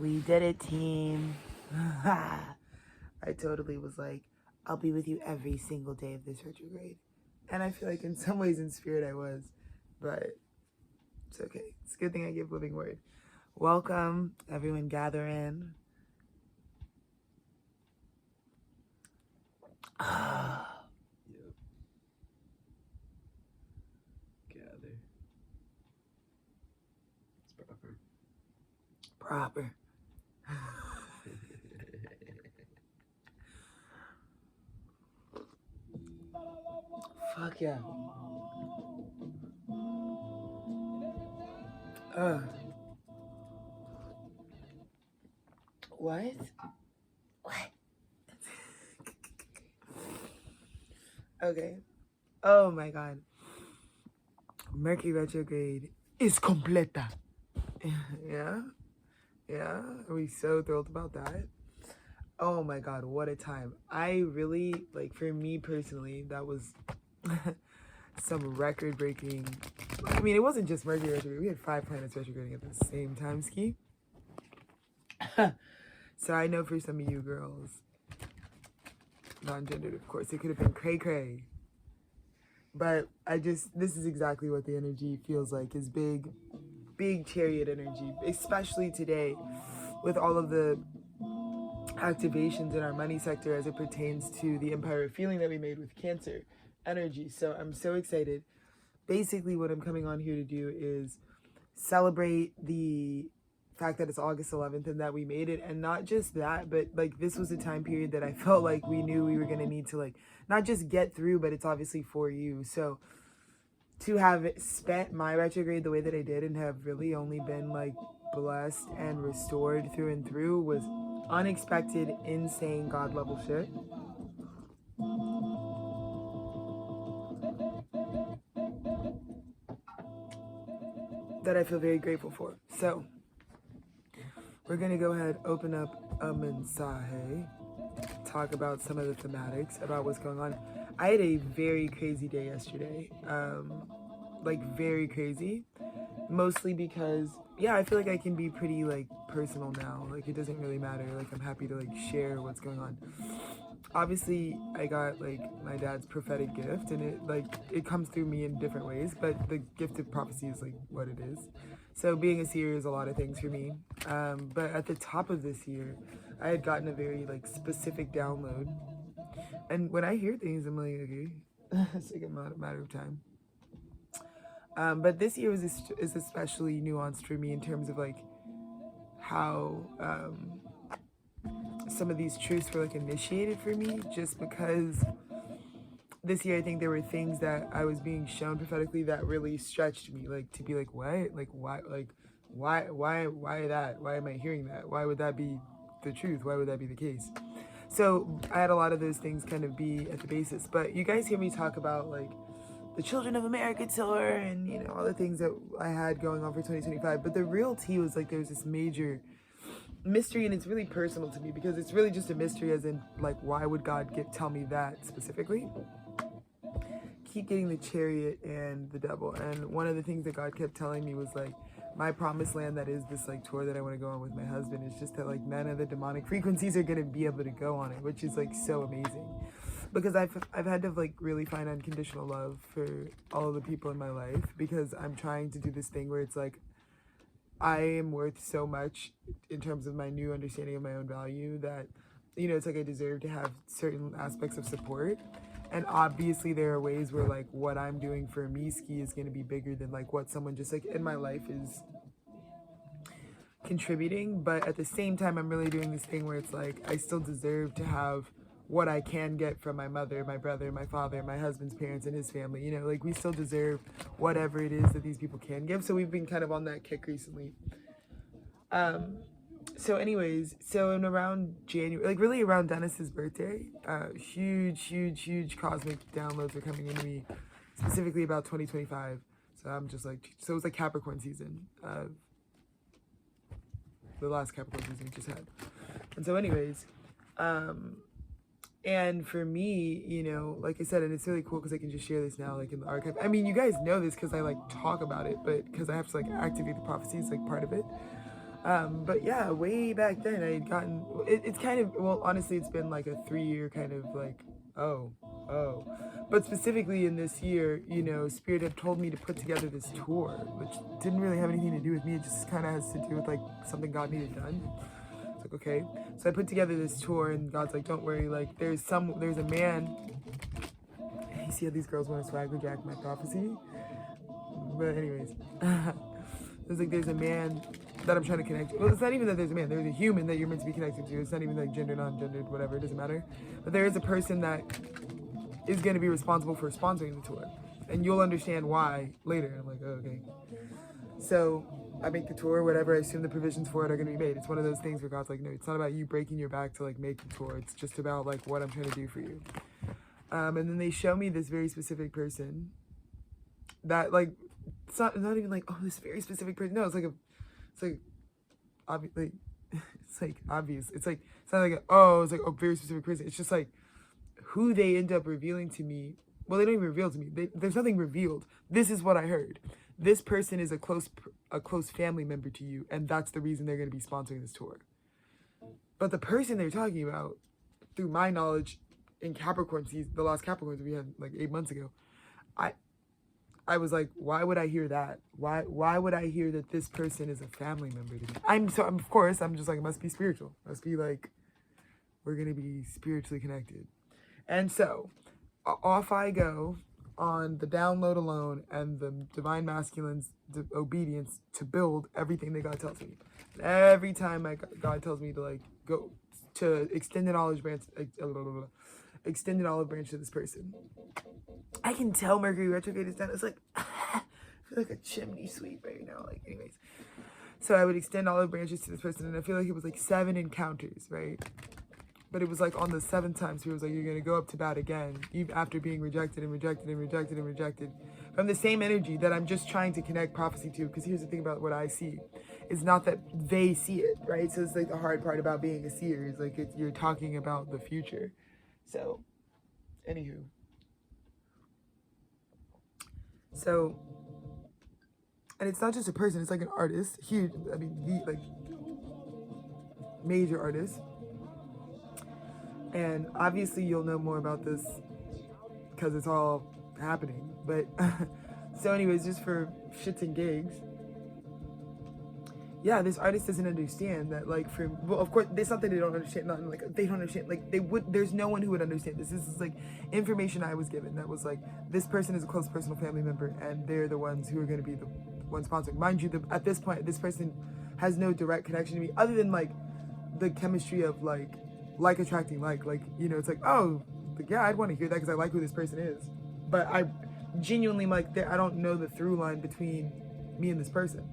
We did it, team. I totally was like, I'll be with you every single day of this retrograde. And I feel like in some ways in spirit I was, but it's okay. It's a good thing I give living word. Welcome, everyone gather in. Yep. Gather. It's proper. Proper. Fuck yeah. What? What? Okay. Oh my god. Mercury retrograde is completa. Yeah? Yeah? Are we so thrilled about that? Oh my god, what a time. I really, like, for me personally, that was some record-breaking... I mean, it wasn't just Mercury retrograde. We had 5 planets retrograding at the same time, Ski. So I know for some of you girls, non-gendered, of course, it could have been cray-cray. But this is exactly what the energy feels like, is big chariot energy, especially today with all of the activations in our money sector as it pertains to the Empire of Feeling that we made with Cancer energy. So I'm so excited. Basically, what I'm coming on here to do is celebrate the fact that it's August 11th and that we made it. And not just that, but like this was a time period that I felt like we knew we were going to need to like not just get through, but it's obviously for you. So to have spent my retrograde the way that I did and have really only been like blessed and restored through and through was unexpected, insane, God level shit. That I feel very grateful for. So we're gonna go ahead, open up a mensaje, talk about some of the thematics about what's going on. I had a very crazy day yesterday, like very crazy, mostly because, yeah, I feel like I can be pretty like personal now. Like it doesn't really matter. Like I'm happy to like share what's going on. Obviously, I got like my dad's prophetic gift, and it comes through me in different ways, but the gift of prophecy is like what it is. So being a seer is a lot of things for me. But at the top of this year, I had gotten a very like specific download, and when I hear things, I'm like, okay, it's like a matter of time. But this year is especially nuanced for me in terms of like how some of these truths were like initiated for me, just because this year I think there were things that I was being shown prophetically that really stretched me, like to be like, what? Like why? Like why that? Why am I hearing that? Why would that be the truth? Why would that be the case? So I had a lot of those things kind of be at the basis. But you guys hear me talk about like the Children of America tour and, you know, all the things that I had going on for 2025. But the real tea was like there's this major mystery, and it's really personal to me because it's really just a mystery, as in like why would God tell me that specifically? Keep getting the Chariot and the Devil, and one of the things that God kept telling me was like my promised land, that is this like tour that I want to go on with my husband, is just that like none of the demonic frequencies are going to be able to go on it, which is like so amazing, because I've had to like really find unconditional love for all of the people in my life, because I'm trying to do this thing where it's like I am worth so much in terms of my new understanding of my own value that, you know, it's like I deserve to have certain aspects of support. And obviously there are ways where like what I'm doing for me, Ski, is going to be bigger than like what someone just like in my life is contributing. But at the same time, I'm really doing this thing where it's like I still deserve to have what I can get from my mother, my brother, my father, my husband's parents, and his family. You know, like we still deserve whatever it is that these people can give. So we've been kind of on that kick recently. So anyways, so in around January, like really around Dennis's birthday, huge cosmic downloads are coming into me, specifically about 2025. So I'm just like, so it was like Capricorn season, the last Capricorn season we just had. And so anyways, and for me, you know, like I said, and it's really cool because I can just share this now, like in the archive. I mean, you guys know this because I like talk about it, but because I have to like activate the prophecies, like part of it. But yeah, way back then I had gotten, it's kind of, well, honestly, it's been like a 3 year kind of like, oh, oh. But specifically in this year, you know, Spirit had told me to put together this tour, which didn't really have anything to do with me. It just kind of has to do with like something God needed done. It's like, okay. So I put together this tour, and God's like, don't worry, like there's a man. You see how these girls want to swagger jack my prophecy? But anyways, there's a man that I'm trying to connect to. Well, it's not even that there's a man. There's a human that you're meant to be connected to. It's not even like gender, non-gendered, whatever. It doesn't matter. But there is a person that is going to be responsible for sponsoring the tour. And you'll understand why later. I'm like, oh, okay. So I make the tour, whatever. I assume the provisions for it are going to be made. It's one of those things where God's like, no, it's not about you breaking your back to like make the tour. It's just about like what I'm trying to do for you. And then they show me this very specific person that like, it's not even like, oh, this very specific person. No, it's like obviously, it's like obvious. It's like, it's not like, it's like a very specific person. It's just like who they end up revealing to me. Well, they don't even reveal to me. There's nothing revealed. This is what I heard. This person is a close family member to you, and that's the reason they're going to be sponsoring this tour. But the person they're talking about, through my knowledge, in Capricorn season, the last Capricorns we had like 8 months ago, I was like, why would I hear that? Why would I hear that this person is a family member to me? Of course, I'm just like, it must be spiritual. It must be like, we're going to be spiritually connected. And so, off I go on the download alone and the divine masculine's obedience to build everything that God tells me. And every time God tells me to like go to extend an olive branch to this person, I can tell Mercury retrograde is done. It's like, I feel like a chimney sweep right now. Like, anyways. So I would extend olive branches to this person, and I feel like it was like 7 encounters, right? But it was like on the 7th time, so it was like, you're going to go up to bat again, even after being rejected and rejected and rejected and rejected. From the same energy that I'm just trying to connect prophecy to, because here's the thing about what I see. It's not that they see it, right? So it's like the hard part about being a seer is like you're talking about the future. So, anywho. So, and it's not just a person, it's like an artist, huge, I mean, the, like, major artist. And obviously you'll know more about this because it's all happening. But, so anyways, just for shits and gigs, yeah, this artist doesn't understand that, like, well, of course, it's not that they don't understand, not like, they don't understand, like, there's no one who would understand this. This is, like, information I was given that was, like, this person is a close personal family member, and they're the ones who are going to be the ones sponsoring. Mind you, at this point, this person has no direct connection to me, other than, like, the chemistry of, like attracting like, you know, it's like, oh, like, yeah, I'd want to hear that because I like who this person is. But I genuinely, like, I don't know the through line between me and this person.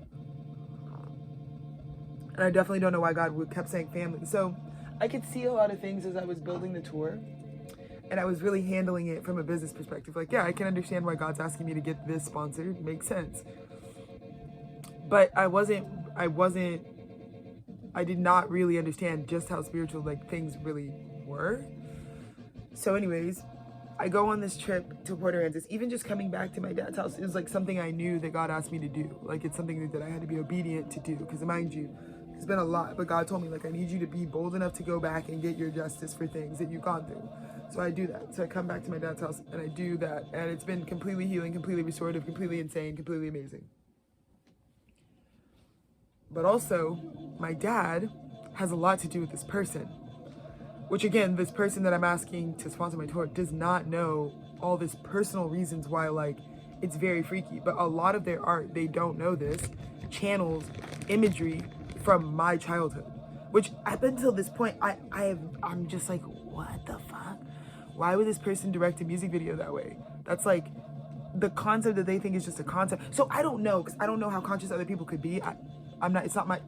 And I definitely don't know why God kept saying family. So I could see a lot of things as I was building the tour. And I was really handling it from a business perspective. Like, yeah, I can understand why God's asking me to get this sponsored. It makes sense. But I did not really understand just how spiritual, like, things really were. So anyways, I go on this trip to Puerto Rico. Even just coming back to my dad's house is like something I knew that God asked me to do. Like, it's something that I had to be obedient to do. Because mind you, it's been a lot. But God told me, like, I need you to be bold enough to go back and get your justice for things that you've gone through. So I do that. So I come back to my dad's house and I do that. And it's been completely healing, completely restorative, completely insane, completely amazing. But also, my dad has a lot to do with this person. Which, again, this person that I'm asking to sponsor my tour does not know all this personal reasons why, like, it's very freaky. But a lot of their art, they don't know this, channels imagery from my childhood. Which, up until this point, I'm just like, what the fuck? Why would this person direct a music video that way? That's like the concept that they think is just a concept. So I don't know, because I don't know how conscious other people could be.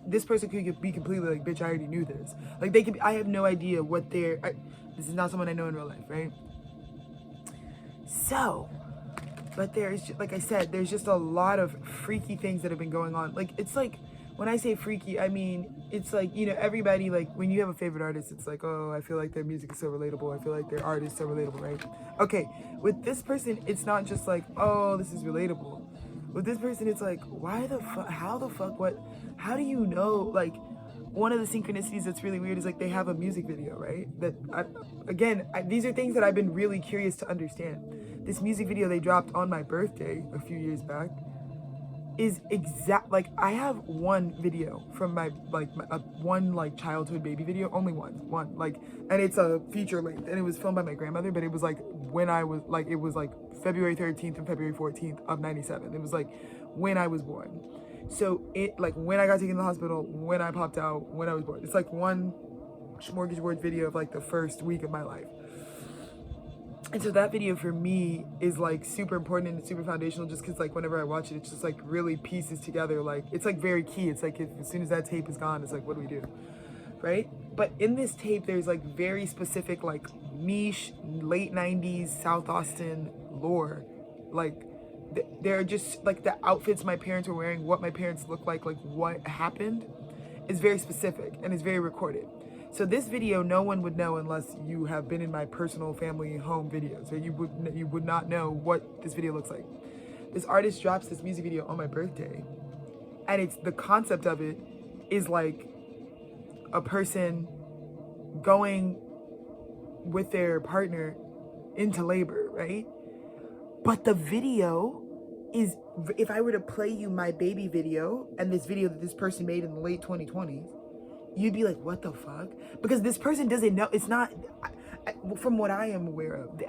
This person could be completely like, bitch, I already knew this. Like, they could be, I have no idea what this is not someone I know in real life, right? So, but there's, like I said, there's just a lot of freaky things that have been going on. Like, it's like, when I say freaky, I mean, it's like, you know, everybody, like, when you have a favorite artist, it's like, oh, I feel like their music is so relatable. I feel like their art is so relatable, right? Okay, with this person, it's not just like, oh, this is relatable. With this person, it's like, why the fuck, how the fuck, what, how do you know? Like, one of the synchronicities that's really weird is like they have a music video, right? These are things that I've been really curious to understand. This music video they dropped on my birthday a few years back is exact, like I have one video from my one like childhood baby video, only one like, and it's a feature length, and it was filmed by my grandmother, but it was like when I was like, it was like February 13th and February 14th of 97. It was like when I was born. So it, like when I got taken to the hospital, when I popped out, when I was born, it's like one smorgasbord video of like the first week of my life. And so that video for me is like super important and super foundational, just because like whenever I watch it, it's just like really pieces together. Like it's like very key. It's like as soon as that tape is gone, it's like, what do we do? Right? But in this tape, there's like very specific, like niche, late 90s South Austin lore. Like they're just like the outfits my parents were wearing, what my parents look like what happened is very specific and is very recorded. So this video, no one would know unless you have been in my personal family home videos. So you would not know what this video looks like. This artist drops this music video on my birthday, and it's the concept of it is like a person going with their partner into labor, right? But the video is, if I were to play you my baby video and this video that this person made in the late 2020s, you'd be like, what the fuck? Because this person doesn't know. It's not, from what I am aware of,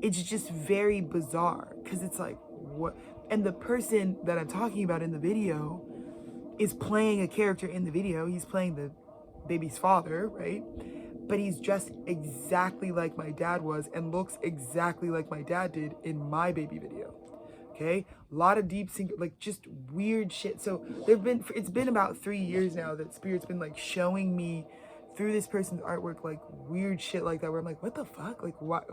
it's just very bizarre, because it's like, what? And the person that I'm talking about in the video is playing a character in the video. He's playing the baby's father, right? But he's dressed exactly like my dad was and looks exactly like my dad did in my baby video. Okay, a lot of deep sync, like just weird shit. So it's been about 3 years now that Spirit's been like showing me through this person's artwork like weird shit like that, where I'm like, what the fuck? Like, what?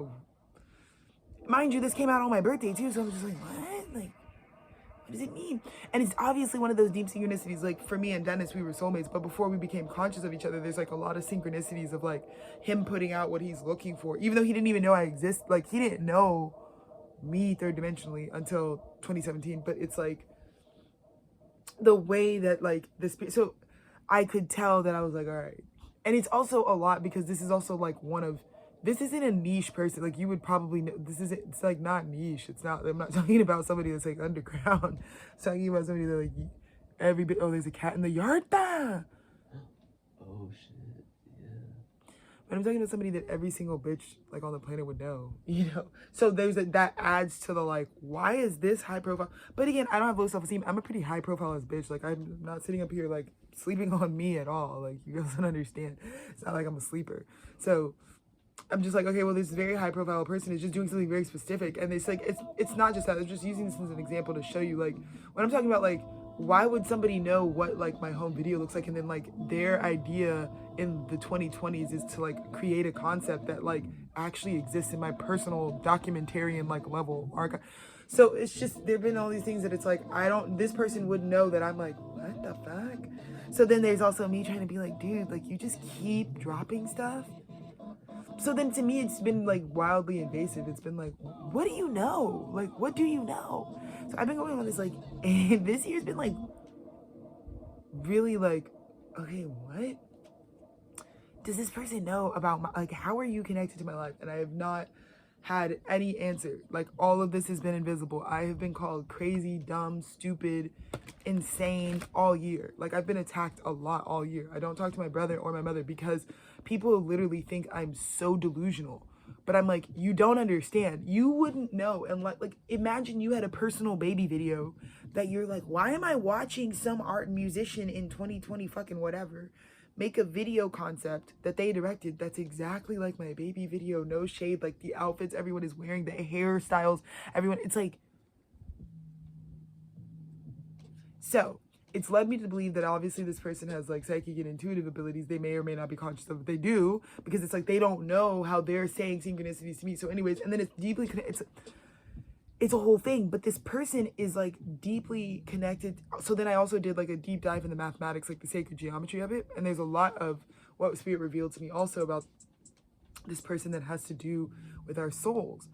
Mind you, this came out on my birthday too, so I'm just like, what? Like, what does it mean? And it's obviously one of those deep synchronicities. Like for me and Dennis, we were soulmates, but before we became conscious of each other, there's like a lot of synchronicities of like him putting out what he's looking for, even though he didn't even know I exist. Like he didn't know me third dimensionally until 2017. But it's like the way that like this, so I could tell that I was like, all right. And it's also a lot because this is also like this isn't a niche person. Like you would probably know, it's like not niche. It's not, I'm not talking about somebody that's like underground. I'm talking about somebody that like every bit, oh, there's a cat in the yard. Bah! Oh shit, yeah. But I'm talking about somebody that every single bitch like on the planet would know, you know? So there's that adds to the like, why is this high profile? But again, I don't have low self-esteem. I'm a pretty high profile as bitch. Like I'm not sitting up here like sleeping on me at all. Like you guys don't understand. It's not like I'm a sleeper. So I'm just like, okay, well, this very high profile person is just doing something very specific. And it's like, it's not just that. I'm just using this as an example to show you, like, when I'm talking about, like, why would somebody know what, like, my home video looks like? And then, like, their idea in the 2020s is to, like, create a concept that, like, actually exists in my personal documentarian, like, level archive. So it's just, there've been all these things that it's like, this person would know that I'm like, what the fuck? So then there's also me trying to be like, dude, like, you just keep dropping stuff. So then to me, it's been like wildly invasive. It's been like, what do you know? Like, what do you know? So I've been going on this like, and this year's been like, really like, okay, what does this person know about my, like, how are you connected to my life? And I have not had any answer. Like all of this has been invisible. I have been called crazy, dumb, stupid, insane all year. Like I've been attacked a lot all year. I don't talk to my brother or my mother because people literally think I'm so delusional. But I'm like, you don't understand. You wouldn't know. And like imagine you had a personal baby video that you're like, why am I watching some art musician in 2020 fucking whatever make a video concept that they directed that's exactly like my baby video, no shade, like the outfits everyone is wearing, the hairstyles, everyone, it's like, so it's led me to believe that obviously this person has like psychic and intuitive abilities they may or may not be conscious of, but they do, because it's like they don't know how they're saying synchronicities to me. So anyways, and then it's deeply connected, it's a whole thing, but this person is like deeply connected. So then I also did like a deep dive in the mathematics, like the sacred geometry of it. And there's a lot of what Spirit revealed to me also about this person that has to do with our souls.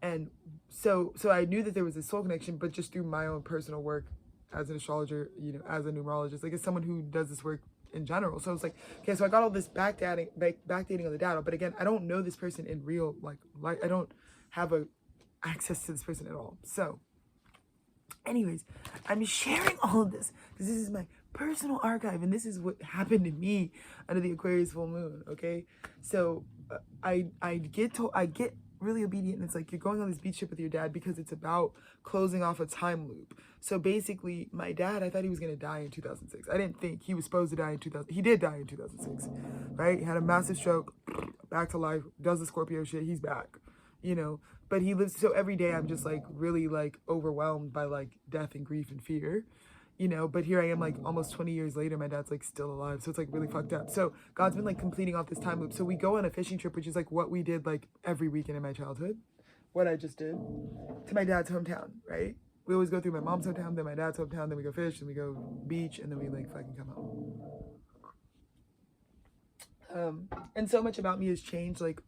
And so I knew that there was a soul connection, but just through my own personal work as an astrologer, you know, as a numerologist, like as someone who does this work in general. So I was like, okay, so I got all this backdating on the data, but again, I don't know this person in real like I don't have a access to this person at all. So anyways, I'm sharing all of this because this is my personal archive and this is what happened to me under the Aquarius full moon. Okay, so I get really obedient, and it's like you're going on this beach trip with your dad because it's about closing off a time loop. So basically, my dad, I thought he was gonna die in 2006. I didn't think he was supposed to die in 2000. He did die in 2006, right? He had a massive stroke, back to life, does the Scorpio shit. He's back, you know. But he lives, so every day I'm just like really like overwhelmed by like death and grief and fear, you know. But here I am like almost 20 years later, my dad's like still alive, so it's like really fucked up. So God's been like completing off this time loop. So we go on a fishing trip, which is like what we did like every weekend in my childhood, what I just did, to my dad's hometown, right? We always go through my mom's hometown, then my dad's hometown, then we go fish, then we go beach, and then we like fucking come home. And so much about me has changed, like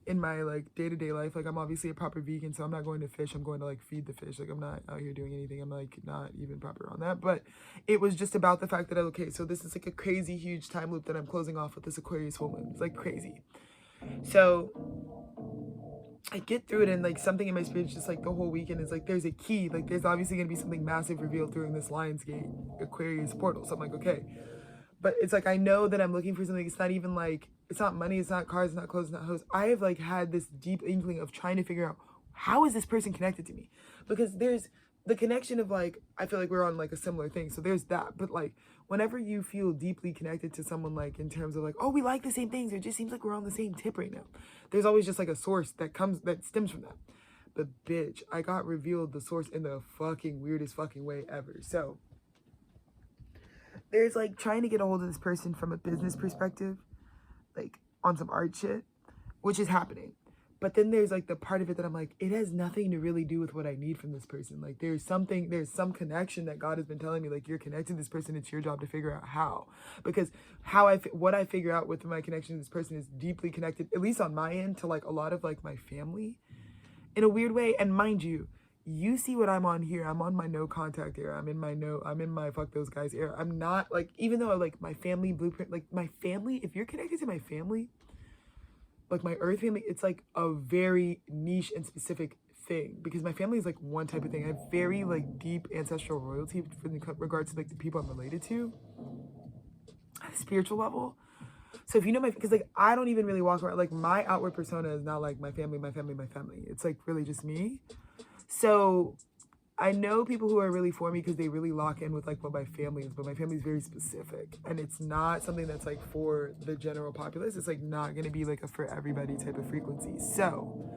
in my like day-to-day life. Like I'm obviously a proper vegan, so I'm not going to fish, I'm going to like feed the fish. Like I'm not out here doing anything, I'm like not even proper on that. But it was just about the fact that okay, so this is like a crazy huge time loop that I'm closing off with this Aquarius full moon. It's like crazy. So I get through it, and like something in my spirit just like the whole weekend is like there's a key, like there's obviously gonna be something massive revealed during this Lionsgate Aquarius portal. So I'm like, okay. But it's like I know that I'm looking for something. It's not even like, it's not money, it's not cars, it's not clothes, it's not hoes. I have like had this deep inkling of trying to figure out how is this person connected to me? Because there's the connection of like, I feel like we're on like a similar thing. So there's that. But like whenever you feel deeply connected to someone, like in terms of like, oh, we like the same things, or it just seems like we're on the same tip right now, there's always just like a source that stems from that. But bitch, I got revealed the source in the fucking weirdest fucking way ever. So there's like trying to get a hold of this person from a business perspective, like on some art shit, which is happening. But then there's like the part of it that I'm like, it has nothing to really do with what I need from this person. Like there's some connection that God has been telling me, like you're connected to this person. It's your job to figure out how. Because what I figure out with my connection to this person is deeply connected, at least on my end, to like a lot of like my family in a weird way. And mind you, you see what I'm on here. I'm on my no contact era. I'm in my fuck those guys era. I'm not like, even though like my family blueprint, like my family, if you're connected to my family, like my earth family, it's like a very niche and specific thing, because my family is like one type of thing. I have very like deep ancestral royalty in regards to like the people I'm related to at a spiritual level. So if you know because like I don't even really walk around, like my outward persona is not like my family. It's like really just me. So I know people who are really for me because they really lock in with like what my family is, but my family is very specific, and it's not something that's like for the general populace. It's like not going to be like a for everybody type of frequency. So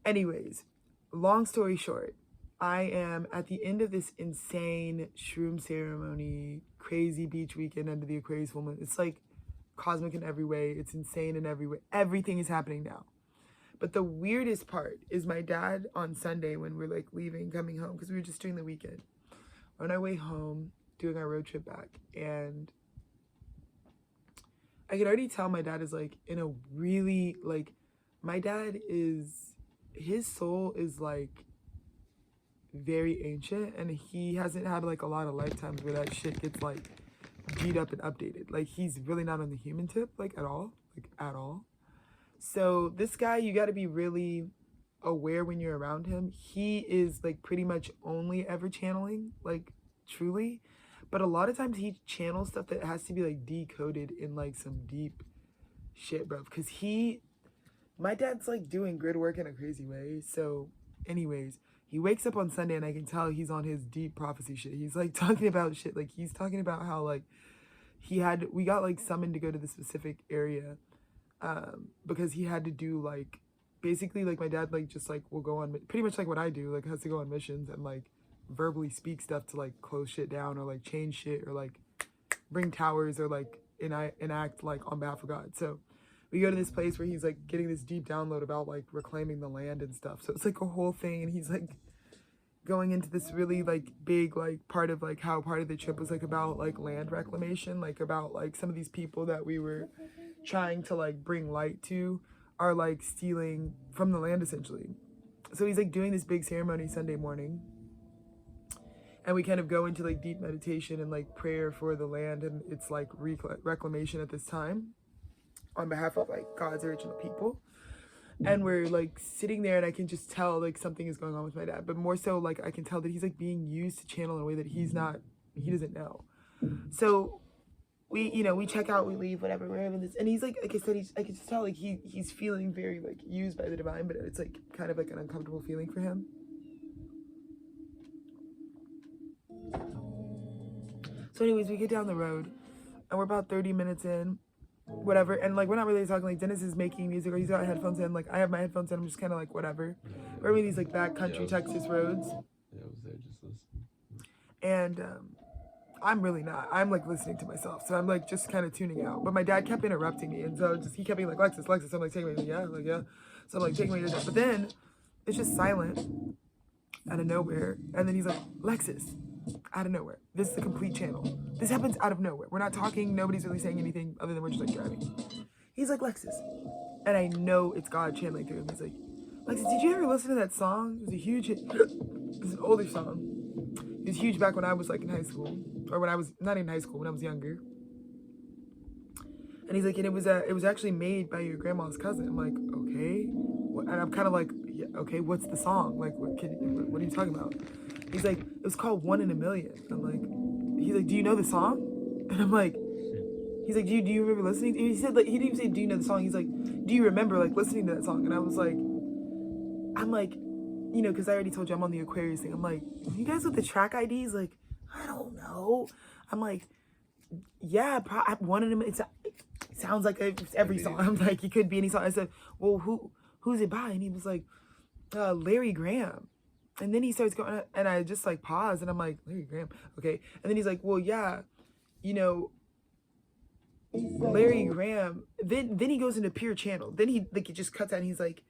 anyways, long story short, I am at the end of this insane shroom ceremony, crazy beach weekend under the Aquarius full moon. It's like cosmic in every way. It's insane in every way. Everything is happening now. But the weirdest part is my dad on Sunday, when we're like leaving, coming home, because we were just doing the weekend, on our way home, doing our road trip back. And I could already tell my dad is like in a really like, my dad is, his soul is like very ancient, and he hasn't had like a lot of lifetimes where that shit gets like G'd up and updated. Like he's really not on the human tip, like at all. So this guy, you got to be really aware when you're around him. He is like pretty much only ever channeling, like truly. But a lot of times he channels stuff that has to be like decoded in like some deep shit, bro. Because my dad's like doing grid work in a crazy way. So anyways, he wakes up on Sunday and I can tell he's on his deep prophecy shit. He's like talking about shit. Like he's talking about how like we got like summoned to go to the specific area. Because he had to do like, basically like my dad like just like will go on pretty much like what I do, like has to go on missions and like verbally speak stuff to like close shit down or like change shit or like bring towers or like enact like on behalf of God. So we go to this place where he's like getting this deep download about like reclaiming the land and stuff. So it's like a whole thing, and he's like going into this really like big like part of like how part of the trip was like about like land reclamation, like about like some of these people that we were trying to like bring light to are like stealing from the land essentially. So he's like doing this big ceremony Sunday morning. And we kind of go into like deep meditation and like prayer for the land, and it's like reclamation at this time on behalf of like God's original people. And we're like sitting there, and I can just tell like something is going on with my dad, but more so like I can tell that he's like being used to channel in a way that he doesn't know. So we check out, we leave, whatever, we're having this, and he's like I said, I can just tell like he's feeling very like used by the divine, but it's like kind of like an uncomfortable feeling for him. So anyways, we get down the road, and we're about 30 minutes in, whatever, and like we're not really talking. Like Dennis is making music, or he's got headphones in, like I have my headphones in, I'm just kind of like whatever. We're in these like back country Texas roads. Yeah, I was there just listening. And I'm really not. I'm like listening to myself, so I'm like just kind of tuning out. But my dad kept interrupting me, and so he kept being like, Lexus. I'm like, take me, yeah. So I'm like, take me to this. But then it's just silent out of nowhere, and then he's like, Lexus, out of nowhere. This is a complete channel. This happens out of nowhere. We're not talking. Nobody's really saying anything other than we're just like driving. He's like, Lexus, and I know it's God channeling through him. He's like, Lexus, did you ever listen to that song? It was a huge hit. It's an older song. It was huge back when I was like in high school, or when I was not in high school, when I was younger. And he's like, and it was actually made by your grandma's cousin. I'm like, okay, and I'm kind of like, yeah, okay, what's the song? Like, what are you talking about? He's like, it was called One in a Million. I'm like, he's like, do you know the song? And I'm like, he's like, do you remember listening? And he said like, he didn't even say, do you know the song? He's like, do you remember like listening to that song? And I was like, I'm like, because I already told you I'm on the Aquarius thing. I'm like, you guys with the track IDs? Like, I don't know. I'm like, yeah, one of them. It sounds like it's every song. I'm like, it could be any song. I said, well, who's it by? And he was like, Larry Graham. And then he starts going, and I just like pause, and I'm like, Larry Graham, okay. And then he's like, well, yeah, Larry Graham. Then he goes into pure channel. Then he like it just cuts out, and he's like,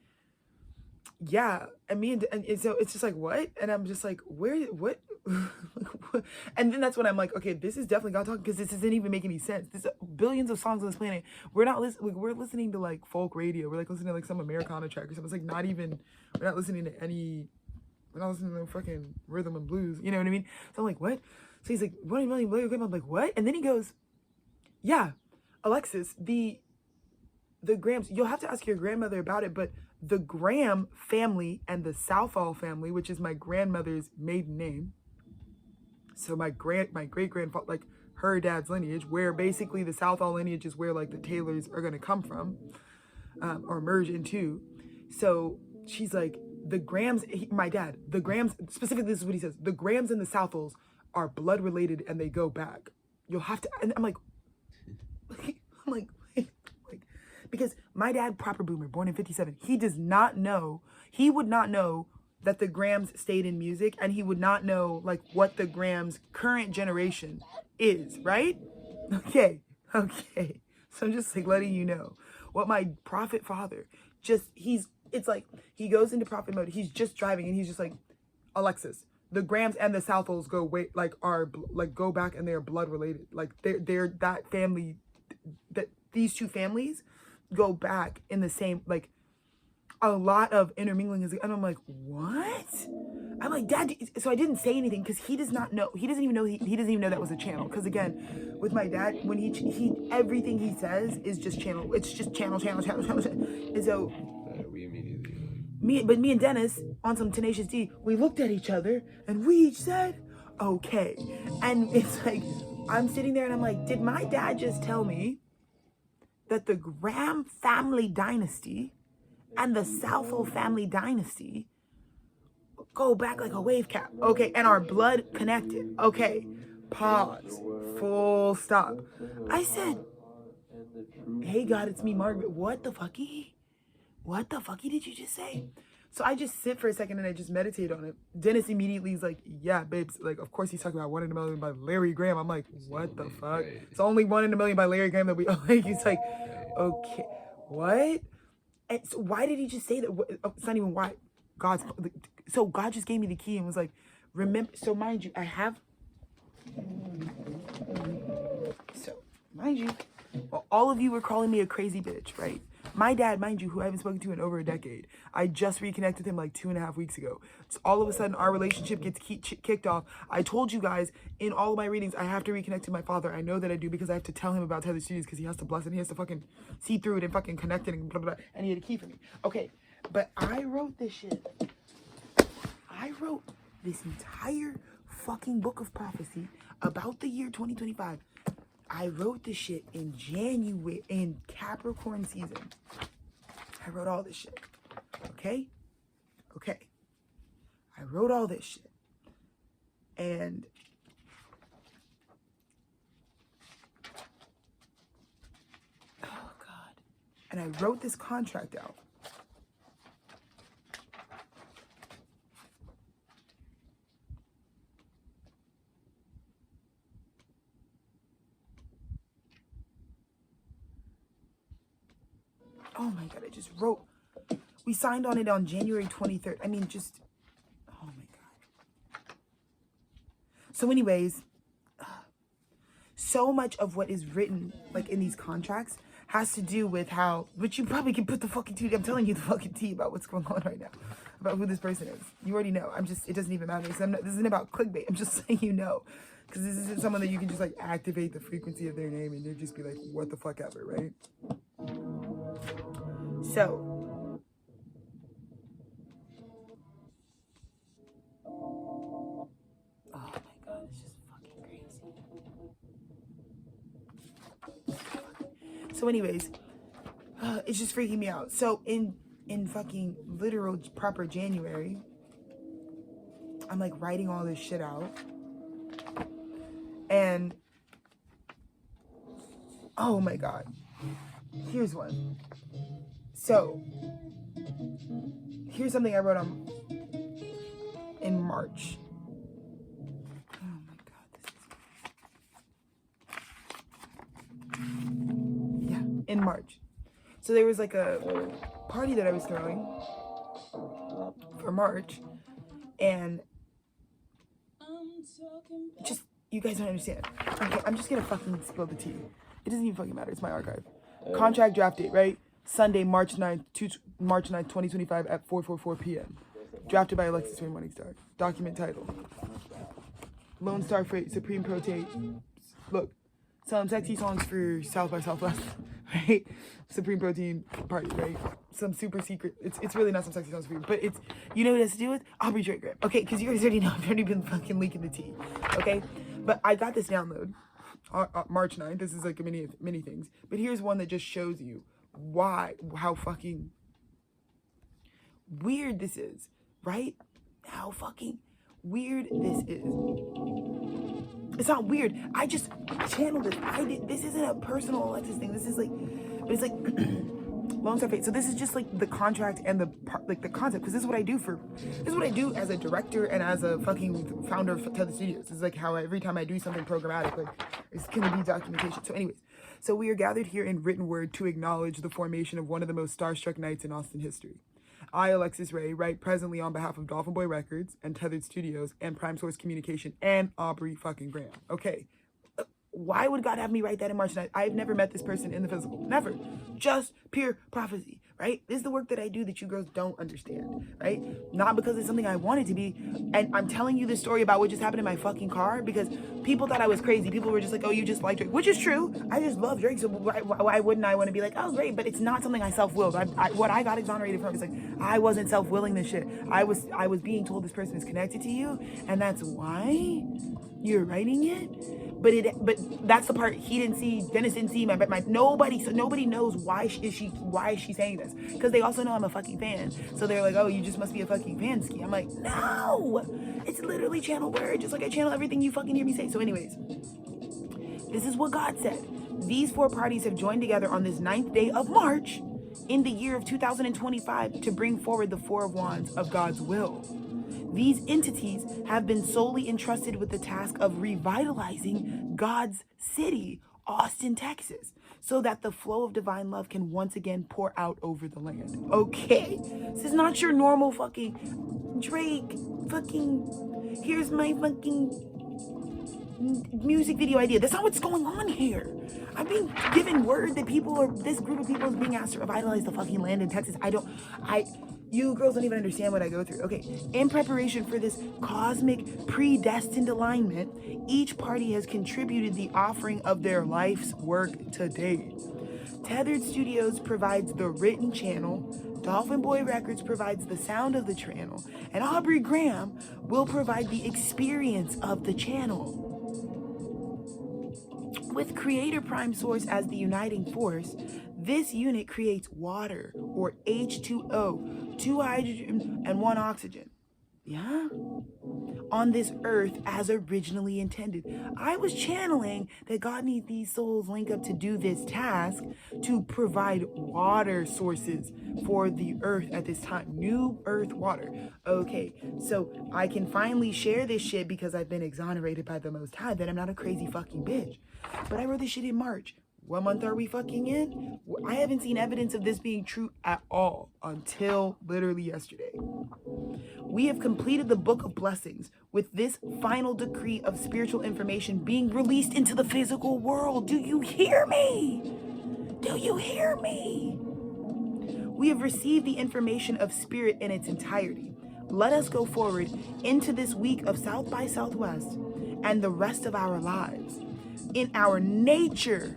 yeah, and so it's just like, what? And I'm just like, what? And then that's when I'm like, okay, this is definitely God talking, because this doesn't even make any sense. There's billions of songs on this planet. We're not listening. We're listening to like folk radio. We're like listening to like some Americana track or something. It's like not even. We're not listening to any. We're not listening to fucking rhythm and blues. You know what I mean? So I'm like, what? So he's like, 1 million Larry Graham. I'm like, what? And then he goes, yeah, Alexis, the Grahams. You'll have to ask your grandmother about it, but the Graham family and the Southall family, which is my grandmother's maiden name. So my great grandfather, like her dad's lineage, where basically the Southall lineage is where like the Taylors are gonna come from, or merge into. So she's like, the Grahams, my dad, the Grahams, specifically this is what he says, the Grahams and the Southalls are blood related and they go back. You'll have to, and I'm like, because my dad, proper boomer, born in 57, he would not know that the Grahams stayed in music, and he would not know like what the Grahams' current generation is, right? Okay. So I'm just like letting you know what my prophet father it's like he goes into prophet mode. He's just driving, and he's just like, Alexis, the Grahams and the Southalls go back, and they're blood related. Like they're that family, that these two families go back in the same, like a lot of intermingling is, and I'm like, what? I'm like, Dad, so I didn't say anything because he does not know. He doesn't even know. He doesn't even know that was a channel. Because again, with my dad, when he everything he says is just channel. It's just channel. And so We immediately me and Dennis on some Tenacious D, we looked at each other and we each said, okay. And it's like, I'm sitting there and I'm like, did my dad just tell me that the Graham family dynasty and the Southall family dynasty go back like a wave cap? Okay, and our blood connected. Okay, pause, full stop. I said, hey God, it's me, Margaret. What the fucky did you just say? So I just sit for a second and I just meditate on it. Dennis immediately is like, yeah, babes, like, of course he's talking about 1 in a Million by Larry Graham. I'm like, what the fuck? Right. It's only 1 in a Million by Larry Graham that we, like, he's like, okay, what? And so why did he just say that? It's not even why. So God just gave me the key and was like, remember, so mind you, well, all of you were calling me a crazy bitch, right? My dad, mind you, who I haven't spoken to in over a decade, I just reconnected with him like 2.5 weeks ago. So all of a sudden, our relationship gets kicked off. I told you guys in all of my readings, I have to reconnect to my father. I know that I do because I have to tell him about Tethered Studios because he has to bless it. He has to fucking see through it and fucking connect it and blah, blah, blah. And he had a key for me. Okay, but I wrote this shit. I wrote this entire fucking book of prophecy about the year 2025. I wrote this shit in January, in Capricorn season. I wrote all this shit. Okay? Okay. I wrote all this shit. And oh God. And I wrote this contract out. Oh my God, I just wrote. We signed on it on January 23rd. I mean, just, oh my God. So anyways, so much of what is written, like in these contracts, has to do with how, but you probably can put the fucking tea, I'm telling you the fucking tea about what's going on right now, about who this person is. You already know. It doesn't even matter. This isn't about clickbait. I'm just saying you know. Because this isn't someone that you can just like activate the frequency of their name and they'll just be like, what the fuck ever, right? So, oh my God, it's just fucking crazy. So anyways, it's just freaking me out. So in fucking literal proper January, I'm like writing all this shit out. And, oh my God, here's one. So, here's something I wrote in March. Oh my God, yeah, in March. So there was like a party that I was throwing for March, and just, you guys don't understand. Okay, I'm just gonna fucking spill the tea. It doesn't even fucking matter, it's my archive. Contract draft date, right? Sunday, March 9th, 2025 at 4:44 p.m. Drafted by Alexis Ray Morningstar. Document title: Lone Star Freight, Supreme Protein. Look, some sexy songs for South by Southwest, right? Supreme Protein party, right? Some super secret. It's really not some sexy songs for you, but it's, you know what it has to do with? Aubrey Drake Grip. Okay, because you guys already know I've already been fucking leaking the tea. Okay, but I got this download March 9th. This is like many things, but here's one that just shows you how fucking weird this is, right? How fucking weird this is. It's not weird. I just channeled this. This isn't a personal Alexis thing. This is like, but it's like Lone Star Fate. So this is just like the contract and the concept, because this is what I do as a director and as a fucking founder of Tethered Studios. This is like how every time I do something programmatic, like it's gonna be documentation. So anyways, so we are gathered here in written word to acknowledge the formation of one of the most starstruck nights in Austin history. I, Alexis Ray, write presently on behalf of Dolphin Boy Records and Tethered Studios and Prime Source Communication and Aubrey fucking Graham. Okay. Why would God have me write that in March 9th? I've never met this person in the physical. Never. Just pure prophecy, right? This is the work that I do that you girls don't understand, right? Not because it's something I wanted to be. And I'm telling you this story about what just happened in my fucking car because people thought I was crazy. People were just like, oh, you just like Drake, which is true. I just love Drake, so why wouldn't I want to be like, oh, great, but it's not something I self-willed. What I got exonerated from is like, I wasn't self-willing this shit. I was being told this person is connected to you, and that's why you're writing it. But that's the part he didn't see. Dennis didn't see. Nobody knows why is she saying this, because they also know I'm a fucking fan. So they're like, oh, you just must be a fucking fan, Ski. I'm like, no, it's literally channel word, just like I channel everything you fucking hear me say. So anyways, this is what God said. These four parties have joined together on this 9th day of March in the year of 2025 to bring forward the Four of Wands of God's will. These entities have been solely entrusted with the task of revitalizing God's city, Austin, Texas, so that the flow of divine love can once again pour out over the land. Okay, this is not your normal fucking Drake fucking, here's my fucking music video idea. That's not what's going on here. I'm being given word that this group of people is being asked to revitalize the fucking land in Texas. You girls don't even understand what I go through. Okay, in preparation for this cosmic predestined alignment, each party has contributed the offering of their life's work to date. Tethered Studios provides the written channel, Dolphin Boy Records provides the sound of the channel, and Aubrey Graham will provide the experience of the channel. With Creator Prime Source as the uniting force, this unit creates water, or H2O, 2 hydrogen and 1 oxygen. Yeah? On this earth as originally intended. I was channeling that God needs these souls link up to do this task to provide water sources for the earth at this time. New earth water. Okay, so I can finally share this shit because I've been exonerated by the Most High, that I'm not a crazy fucking bitch. But I wrote this shit in March. What month are we fucking in? I haven't seen evidence of this being true at all until literally yesterday. We have completed the book of blessings with this final decree of spiritual information being released into the physical world. Do you hear me? Do you hear me? We have received the information of spirit in its entirety. Let us go forward into this week of South by Southwest and the rest of our lives. In our nature,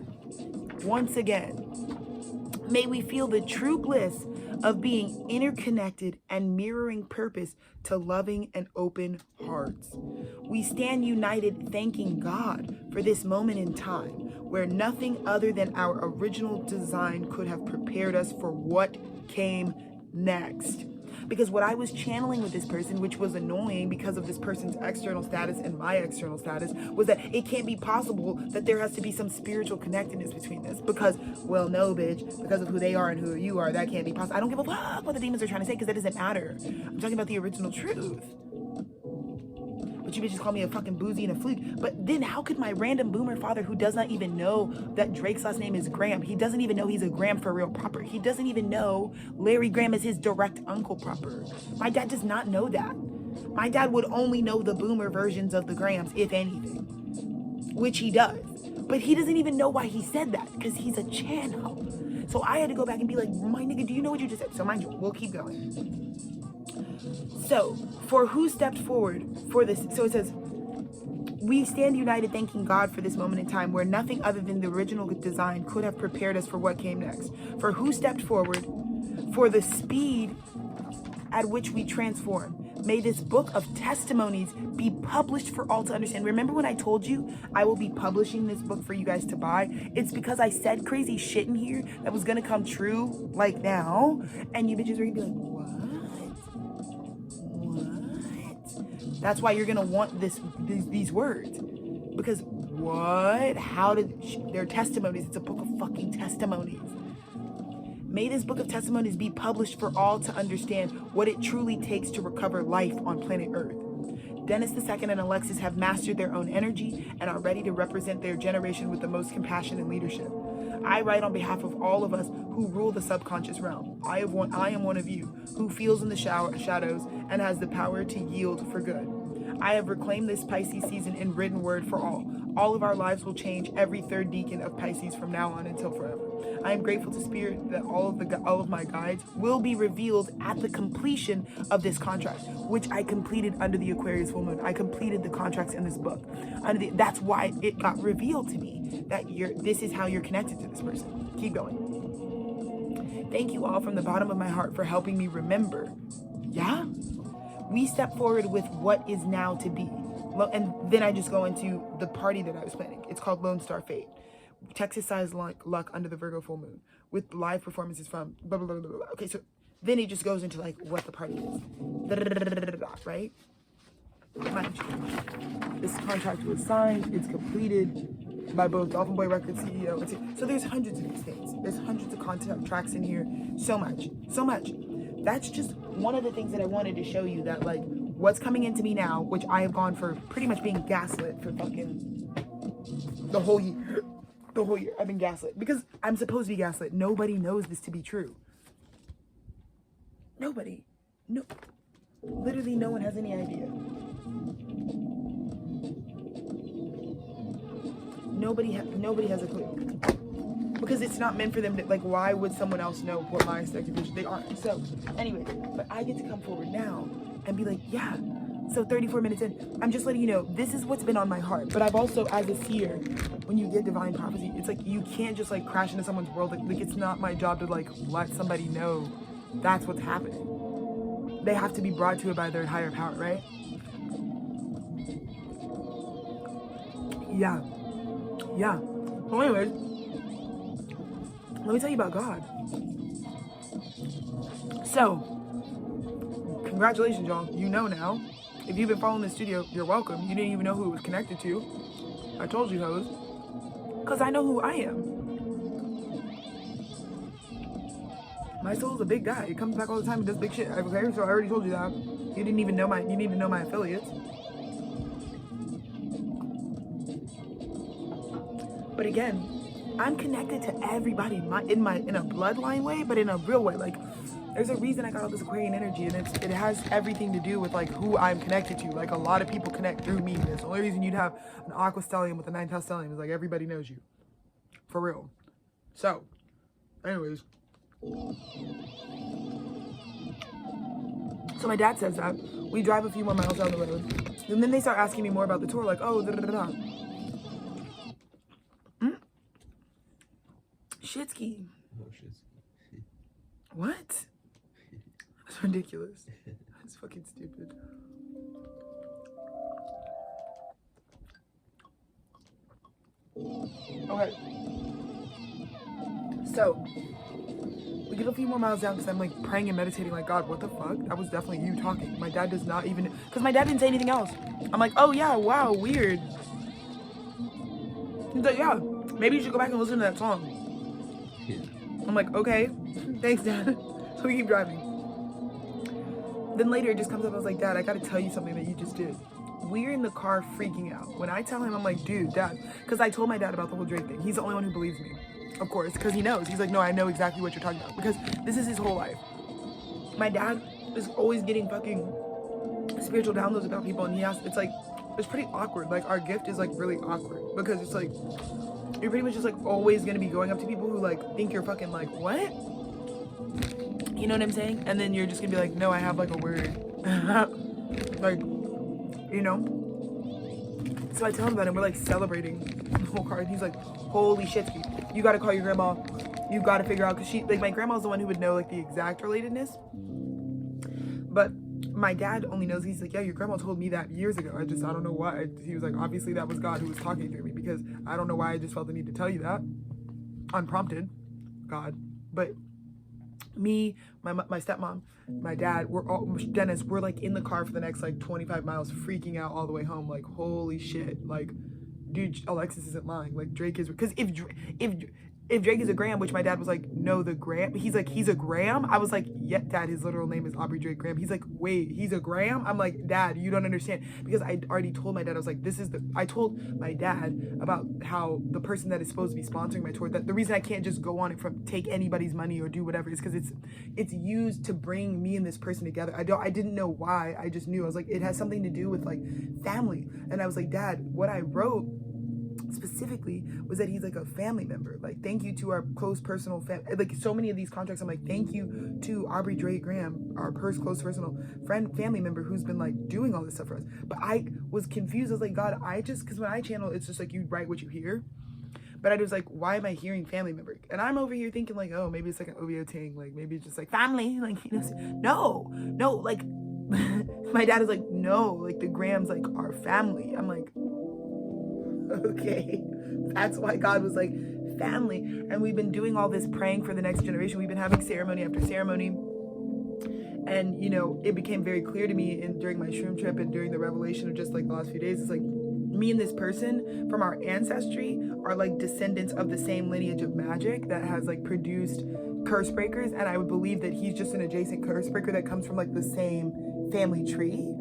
once again, may we feel the true bliss of being interconnected and mirroring purpose to loving and open hearts. We stand united thanking God for this moment in time where nothing other than our original design could have prepared us for what came next. Because what I was channeling with this person, which was annoying because of this person's external status and my external status, was that it can't be possible that there has to be some spiritual connectedness between this. Because, well, no, bitch, because of who they are and who you are, that can't be possible. I don't give a fuck what the demons are trying to say because that doesn't matter. I'm talking about the original truth. But you bitches call me a fucking boozy and a fluke. But then how could my random boomer father, who does not even know that Drake's last name is Graham, he doesn't even know he's a Graham for real proper. He doesn't even know Larry Graham is his direct uncle proper. My dad does not know that. My dad would only know the boomer versions of the Grahams, if anything, which he does. But he doesn't even know why he said that, because he's a channel. So I had to go back and be like, my nigga, do you know what you just said? So mind you, we'll keep going. So, for who stepped forward for this? So it says, we stand united thanking God for this moment in time where nothing other than the original design could have prepared us for what came next. For who stepped forward for the speed at which we transform. May this book of testimonies be published for all to understand. Remember when I told you I will be publishing this book for you guys to buy? It's because I said crazy shit in here that was going to come true like now. And you bitches are going to be like, what? That's why you're going to want these words. Because what? How did their testimonies? It's a book of fucking testimonies. May this book of testimonies be published for all to understand what it truly takes to recover life on planet Earth. Dennis II and Alexis have mastered their own energy and are ready to represent their generation with the most compassion and leadership. I write on behalf of all of us who rule the subconscious realm. I am one of you who feels in the shadows and has the power to yield for good. I have reclaimed this Pisces season in written word for all. All of our lives will change every third decan of Pisces from now on until forever. I am grateful to Spirit that all of my guides will be revealed at the completion of this contract, which I completed under the Aquarius full moon. I completed the contracts in this book. That's why it got revealed to me that this is how you're connected to this person. Keep going. Thank you all from the bottom of my heart for helping me remember. Yeah? We step forward with what is now to be. And then I just go into the party that I was planning. It's called Lone Star Fate. Texas-sized luck under the Virgo full moon with live performances from blah, blah, blah, blah, blah. Okay, so then it just goes into like what the party is. Right? Mind you, this contract was signed. It's completed by both Dolphin Boy Records CEO. So there's hundreds of these things. There's hundreds of content tracks in here. So much. That's just one of the things that I wanted to show you, that like what's coming into me now, which I have gone for pretty much being gaslit for fucking the whole year. The whole year I've been gaslit because I'm supposed to be gaslit. Nobody knows this to be true. Nobody. No. Literally no one has any idea. nobody has a clue. Because it's not meant for them to, like, why would someone else know what my expectations? They aren't. So, anyway, but I get to come forward now and be like, yeah, so 34 minutes in, I'm just letting you know, this is what's been on my heart. But I've also, as a seer, when you get divine prophecy, it's like, you can't just, like, crash into someone's world. Like it's not my job to, like, let somebody know that's what's happening. They have to be brought to it by their higher power, right? Yeah. Well, anyways, let me tell you about God. So, congratulations, y'all. You know now. If you've been following the studio, you're welcome. You didn't even know who it was connected to. I told you, hoes. Because I know who I am. My soul's a big guy. He comes back all the time and does big shit. Okay, so I already told you that. You need to know my affiliates. But again, I'm connected to everybody in a bloodline way, but in a real way. Like, there's a reason I got all this Aquarian energy, and it has everything to do with, like, who I'm connected to. Like, a lot of people connect through me. That's the only reason you'd have an Aqua Stellium with a 9th house stellium is, like, everybody knows you. For real. So, anyways. So my dad says that. We drive a few more miles down the road. And then they start asking me more about the tour, like, oh, da-da-da-da. Shitsky. Oh, shitsky. What? That's ridiculous. That's fucking stupid. Okay. So, we get a few more miles down because I'm like praying and meditating like, God, what the fuck? That was definitely you talking. My dad does not even, because my dad didn't say anything else. I'm like, oh yeah, wow, weird. He's like, yeah, maybe you should go back and listen to that song. Yeah. I'm like, okay, thanks, Dad. So we keep driving. Then later it just comes up, I was like, Dad, I gotta tell you something that you just did. We're in the car freaking out. When I tell him, I'm like, dude, Dad, because I told my dad about the whole Drake thing. He's the only one who believes me, of course, because he knows. He's like, no, I know exactly what you're talking about, because this is his whole life. My dad is always getting fucking spiritual downloads about people, and it's like, it's pretty awkward. Like, our gift is like really awkward, because it's like, you're pretty much just like always gonna be going up to people who like think you're fucking like, what? You know what I'm saying? And then you're just gonna be like, no, I have like a word. Like, you know? So I tell him about it, we're like celebrating the whole car, and he's like, holy shit, you gotta call your grandma. You gotta figure out, because she, like, my grandma's the one who would know like the exact relatedness. But my dad only knows, he's like, yeah, your grandma told me that years ago. I don't know why. He was like, obviously that was God who was talking through me, because I don't know why I just felt the need to tell you that. Unprompted. God. But me, my stepmom, my dad, Dennis, we're like in the car for the next like 25 miles freaking out all the way home. Like, holy shit. Like, dude, Alexis isn't lying. Like, Drake is, because if Drake is a Graham, which my dad was like, no, the Graham, he's like, he's a Graham? I was like, yeah, Dad, his literal name is Aubrey Drake Graham. He's like, wait, he's a Graham? I'm like, Dad, you don't understand. Because I already told my dad, I was like, I told my dad about how the person that is supposed to be sponsoring my tour, that the reason I can't just go on it from take anybody's money or do whatever is because it's used to bring me and this person together. I didn't know why, I just knew. I was like, it has something to do with like family. And I was like, Dad, what I wrote specifically was that he's like a family member. Like, thank you to our close personal family. Like, so many of these contracts, I'm like, thank you to Aubrey Drake Graham, our close personal family member who's been like doing all this stuff for us. But I was confused. I was like, God, because when I channel, it's just like you write what you hear. But I was like, why am I hearing family member? And I'm over here thinking like, oh, maybe it's like an OVO thing. Like, maybe it's just like family. Like, you know, no, like, my dad is like, no, like the Grahams like are family. I'm like, okay, that's why God was like family. And we've been doing all this praying for the next generation. We've been having ceremony after ceremony, and you know, it became very clear to me during my shroom trip and during the revelation of just like the last few days, it's like me and this person from our ancestry are like descendants of the same lineage of magic that has like produced curse breakers, and I would believe that he's just an adjacent curse breaker that comes from like the same family tree.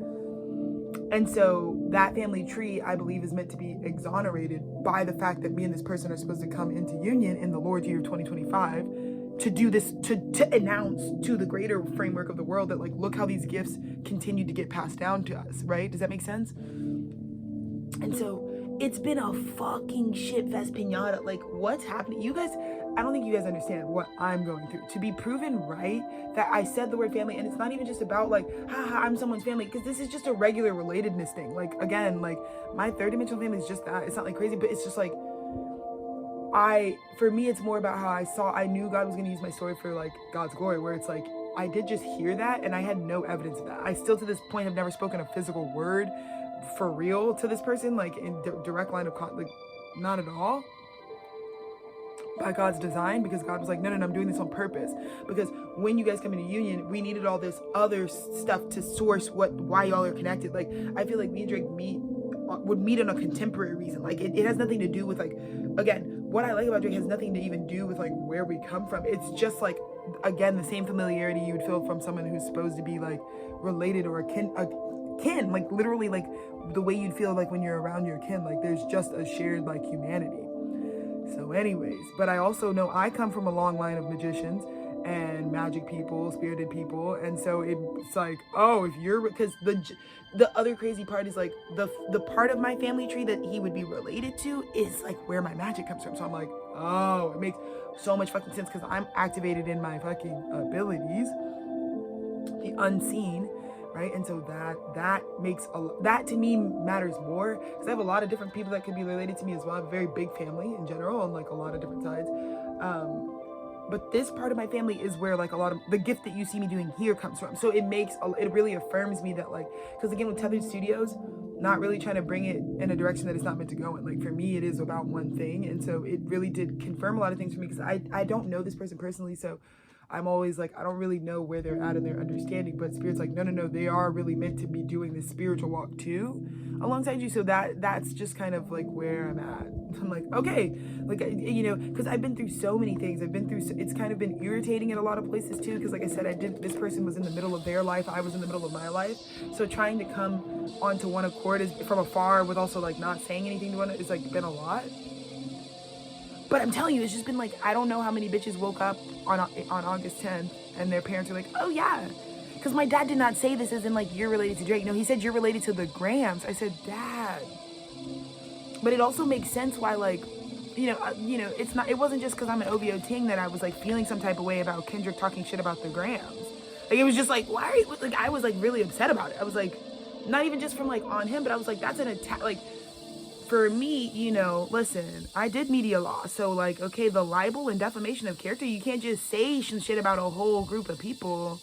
And so that family tree, I believe, is meant to be exonerated by the fact that me and this person are supposed to come into union in the Lord's year of 2025 to do this, to announce to the greater framework of the world that, like, look how these gifts continue to get passed down to us, right? Does that make sense? And so It's been a fucking shit fest pinata. Like, what's happening? You guys, I don't think you guys understand what I'm going through. To be proven right that I said the word family, and it's not even just about like, haha, I'm someone's family, because this is just a regular relatedness thing. Like, again, like, my third dimensional family is just that. It's not like crazy, but it's just like, for me, it's more about how I knew God was going to use my story for like God's glory, where it's like, I did just hear that and I had no evidence of that. I still to this point have never spoken a physical word for real to this person, like in direct line of like, not at all, by God's design, because God was like, no, I'm doing this on purpose, because when you guys come into union, we needed all this other stuff to source why y'all are connected. Like, I feel like me and Drake would meet on a contemporary reason. Like, it has nothing to do with like, again, what I like about Drake has nothing to even do with like where we come from. It's just like, again, the same familiarity you would feel from someone who's supposed to be like related or a kin, like literally like the way you'd feel like when you're around your kin. Like, there's just a shared like humanity. So anyways, but I also know I come from a long line of magicians and magic people, spirited people, and so it's like, oh, if you're, because the other crazy part is like the part of my family tree that he would be related to is like where my magic comes from. So I'm like, oh, it makes so much fucking sense, because I'm activated in my fucking abilities, the unseen, right? And so that makes that to me matters more, because I have a lot of different people that could be related to me as well. I have a very big family in general on like a lot of different sides, but this part of my family is where like a lot of the gift that you see me doing here comes from. So it really affirms me that, like, because again, with Tethered Studios, not really trying to bring it in a direction that it's not meant to go in. Like, for me, it is about one thing, and so it really did confirm a lot of things for me, because I don't know this person personally, so I'm always like, I don't really know where they're at in their understanding, but Spirit's like, no, they are really meant to be doing this spiritual walk too, alongside you. So that's just kind of like where I'm at. I'm like, okay, like, because I've been through so many things. It's kind of been irritating in a lot of places too, because like I said, this person was in the middle of their life, I was in the middle of my life. So trying to come onto one accord is from afar with also like not saying anything to one, it's like been a lot. But I'm telling you, it's just been like, I don't know how many bitches woke up on August 10th and their parents are like, oh yeah. Because my dad did not say this as in like, you're related to Drake. No, he said, you're related to the Grams. I said, Dad. But it also makes sense why, like, it wasn't just because I'm an OVO ting that I was like feeling some type of way about Kendrick talking shit about the Grams. Like, it was just like, why are you, like, I was like really upset about it. I was like, not even just from like on him, but I was like, that's an attack. Like, for me, listen, I did media law. So, like, okay, the libel and defamation of character, you can't just say some shit about a whole group of people.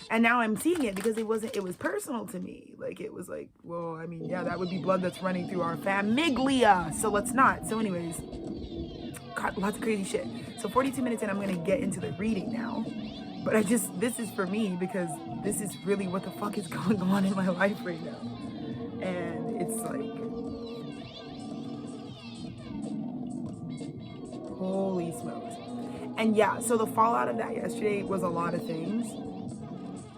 And now I'm seeing it because it was personal to me. Like, it was like, well, I mean, yeah, that would be blood that's running through our famiglia. So let's not. So anyways, God, lots of crazy shit. So 42 minutes in, I'm going to get into the reading now. But this is for me because this is really what the fuck is going on in my life right now. And it's like, holy smokes. And yeah, so the fallout of that yesterday was a lot of things,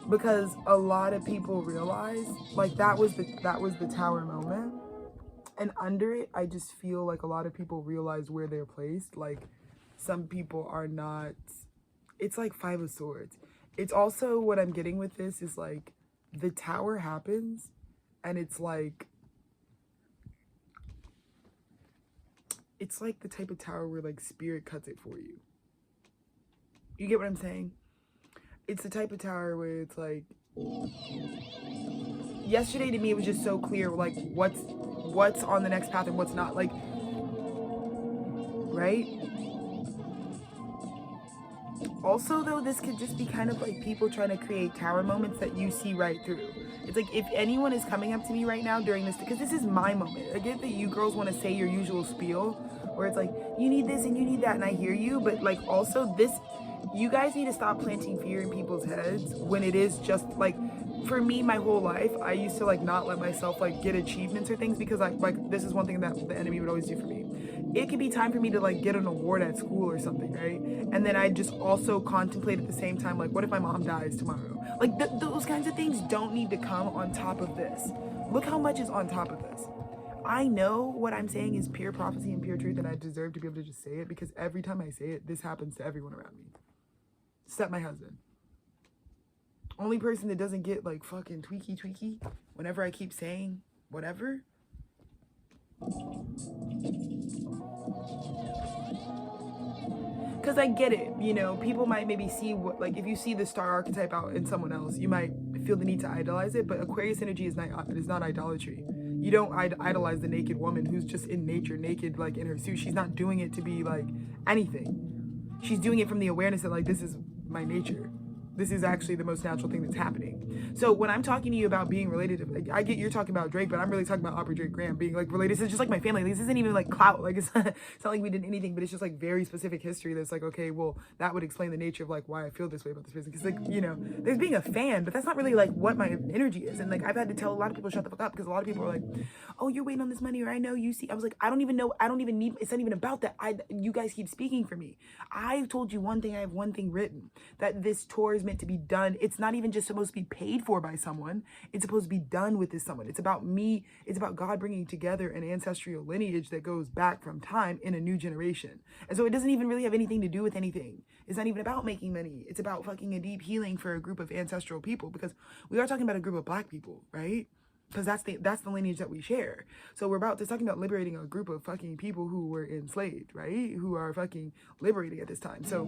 because a lot of people realized, like, that was the tower moment, and under it, I just feel like a lot of people realized where they're placed. Like, some people are not. It's like Five of Swords. It's also, what I'm getting with this is like, the tower happens, and it's like the type of tower where like spirit cuts it for you. You get what I'm saying? It's the type of tower where it's like, yesterday to me it was just so clear, like, what's on the next path and what's not, like, right? Also, though, this could just be kind of like people trying to create tower moments that you see right through. It's like, if anyone is coming up to me right now during this, because this is my moment. I get that you girls want to say your usual spiel, where it's like, you need this and you need that, and I hear you, but like, also this, you guys need to stop planting fear in people's heads when it is just like, for me, my whole life, I used to like not let myself like get achievements or things, because this is one thing that the enemy would always do for me. It could be time for me to like get an award at school or something, right? And then I just also contemplate at the same time, like, what if my mom dies tomorrow? Like, those kinds of things don't need to come on top of this. Look how much is on top of this. I know what I'm saying is pure prophecy and pure truth, and I deserve to be able to just say it, because every time I say it, this happens to everyone around me. Except my husband. Only person that doesn't get like fucking tweaky whenever I keep saying whatever Because I get it, you know, people might maybe see what, like, if you see the star archetype out in someone else, you might feel the need to idolize it, but Aquarius energy is not idolatry. You don't idolize the naked woman who's just in nature, naked, like, in her suit. She's not doing it to be, like, anything. She's doing it from the awareness that, like, this is my nature. This is actually the most natural thing that's happening. So when I'm talking to you about being related to, I get you're talking about Drake, but I'm really talking about Aubrey Drake Graham being like related. It's just like my family. This isn't even like clout. Like it's not like we did anything, but it's just like very specific history that's like, okay, well, that would explain the nature of like why I feel this way about this person. Because like, you know, there's being a fan, but that's not really like what my energy is. And like I've had to tell a lot of people shut the fuck up because a lot of people are like, oh, you're waiting on this money, or I know you see. I was like, I don't even know. I don't even need. It's not even about that. You guys keep speaking for me. I've told you one thing. I have one thing written, that this tour is meant to be done. It's not even just supposed to be paid for by someone. It's supposed to be done with this someone. It's about me. It's about God bringing together an ancestral lineage that goes back from time in a new generation. And so it doesn't even really have anything to do with anything. It's not even about making money. It's about fucking a deep healing for a group of ancestral people, because we are talking about a group of Black people, right? Because that's the lineage that we share. So we're talking about liberating a group of fucking people who were enslaved, right? Who are fucking liberating at this time. So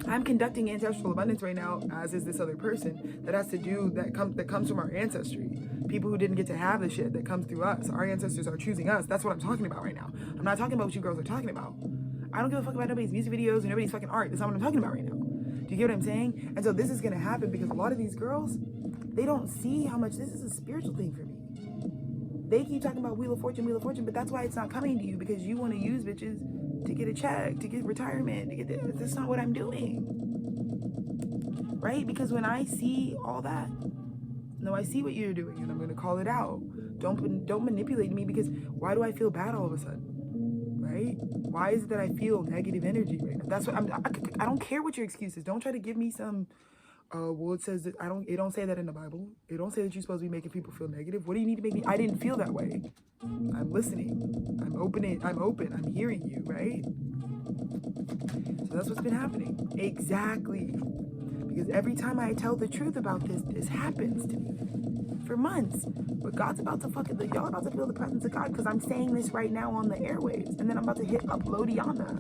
I'm conducting ancestral abundance right now, as is this other person, that has to do that comes from our ancestry. People who didn't get to have the shit that comes through us. Our ancestors are choosing us. That's what I'm talking about right now. I'm not talking about what you girls are talking about. I don't give a fuck about nobody's music videos or nobody's fucking art. That's not what I'm talking about right now. Do you get what I'm saying? And so this is gonna happen because a lot of these girls, they don't see how much this is a spiritual thing for me. They keep talking about Wheel of Fortune, but that's why it's not coming to you, because you want to use bitches to get a check, to get retirement, to get this. That's not what I'm doing. Right? Because when I see all that, no, I see what you're doing, and I'm going to call it out. Don't manipulate me, because why do I feel bad all of a sudden? Right? Why is it that I feel negative energy right now? That's what I don't care what your excuse is. Don't try to give me some, well, it says that it don't say that in the Bible. It don't say that you're supposed to be making people feel negative. What do you need to make me? I didn't feel that way. I'm listening. I'm open. I'm hearing you, right? So that's what's been happening. Exactly. Because every time I tell the truth about this happens to me for months. But God's about to y'all about to feel the presence of God, because I'm saying this right now on the airwaves, and then I'm about to hit uploadiana.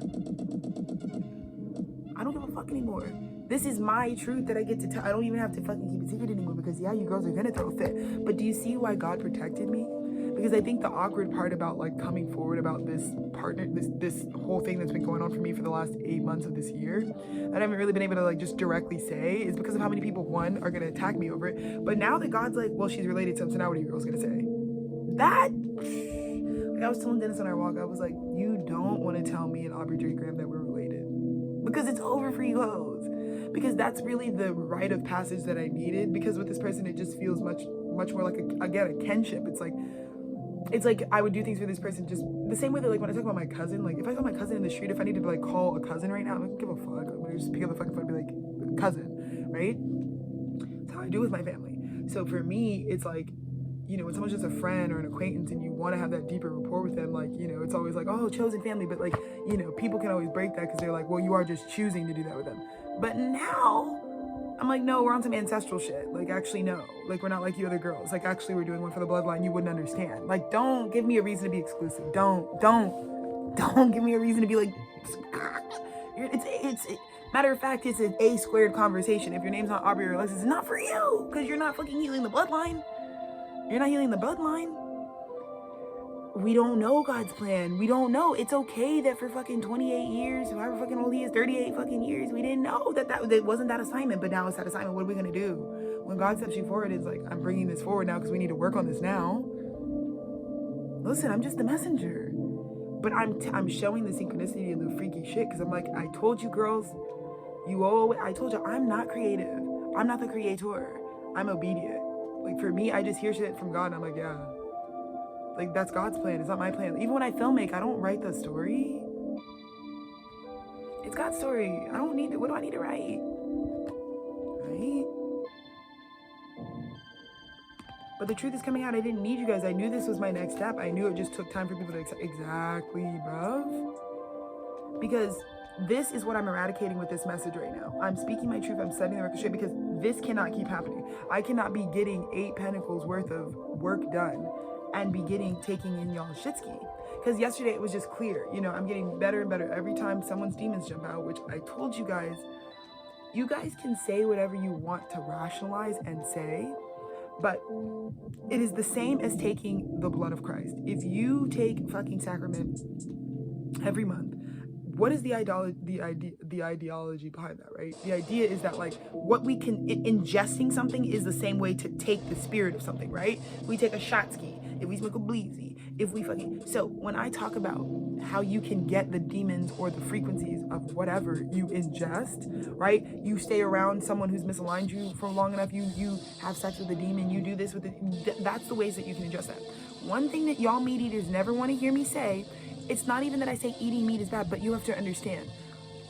I don't give a fuck anymore. This is my truth that I get to tell. I don't even have to fucking keep it secret anymore, because yeah, you girls are gonna throw a fit. But do you see why God protected me? Because I think the awkward part about like coming forward about this partner, this whole thing that's been going on for me for the last 8 months of this year, that I haven't really been able to like just directly say, is because of how many people, one, are gonna attack me over it. But now that God's like, well, she's related to him, so now what are you girls gonna say? That, like I was telling Dennis on our walk, I was like, you don't want to tell me and Aubrey Drake Graham that we're related, because it's over for you hoes. Because that's really the rite of passage that I needed. Because with this person, it just feels much more like a kinship. It's like I would do things for this person just the same way that like when I talk about my cousin, like if I saw my cousin in the street, if I need to like call a cousin right now, I don't give a fuck. I'm gonna just pick up the fucking phone and be like, cousin, right? That's how I do with my family. So for me, it's like, you know, when someone's just a friend or an acquaintance and you want to have that deeper rapport with them, like, you know, it's always like, oh, chosen family. But like, you know, people can always break that because they're like, well, you are just choosing to do that with them. But now I'm like, no, we're on some ancestral shit. Like, actually, no. Like, we're not like you other girls. Like, actually, we're doing one for the bloodline. You wouldn't understand. Like, don't give me a reason to be exclusive. Don't give me a reason to be like, matter of fact, it's an A squared conversation. If your name's not Aubrey or Alexis, it's not for you, because you're not fucking healing the bloodline. You're not healing the bloodline. We don't know God's plan. We don't know. It's okay that for fucking 28 years, however fucking old he is, 38 fucking years, we didn't know that wasn't that assignment, but now it's that assignment. What are we going to do? When God steps you forward, it's like, I'm bringing this forward now because we need to work on this now. Listen, I'm just the messenger. But I'm showing the synchronicity and the freaky shit, because I'm like, I told you girls, I told you I'm not creative. I'm not the creator. I'm obedient. Like, for me, I just hear shit from God and I'm like, yeah. Like, that's God's plan. It's not my plan. Even when I filmmake, I don't write the story. It's God's story. I don't need it. What do I need to write? Right? But the truth is coming out. I didn't need you guys. I knew this was my next step. I knew it just took time for people to accept. Exactly, bruv. Because this is what I'm eradicating with this message right now. I'm speaking my truth. I'm setting the record straight, because this cannot keep happening. I cannot be getting 8 pentacles worth of work done and beginning taking in y'all's shitski. Because yesterday it was just clear, you know, I'm getting better and better every time someone's demons jump out, which I told you guys can say whatever you want to rationalize and say, but it is the same as taking the blood of Christ. If you take fucking sacrament every month, what is the ideology behind that, right? The idea is that like what we can ingesting something is the same way to take the spirit of something, right? If we take a shot ski, if we smoke a bleezy, if we fucking so when I talk about how you can get the demons or the frequencies of whatever you ingest, right? You stay around someone who's misaligned you for long enough, you have sex with a demon, you do this with it. That's the ways that you can ingest that. One thing that y'all meat eaters never want to hear me say, it's not even that I say eating meat is bad, but you have to understand,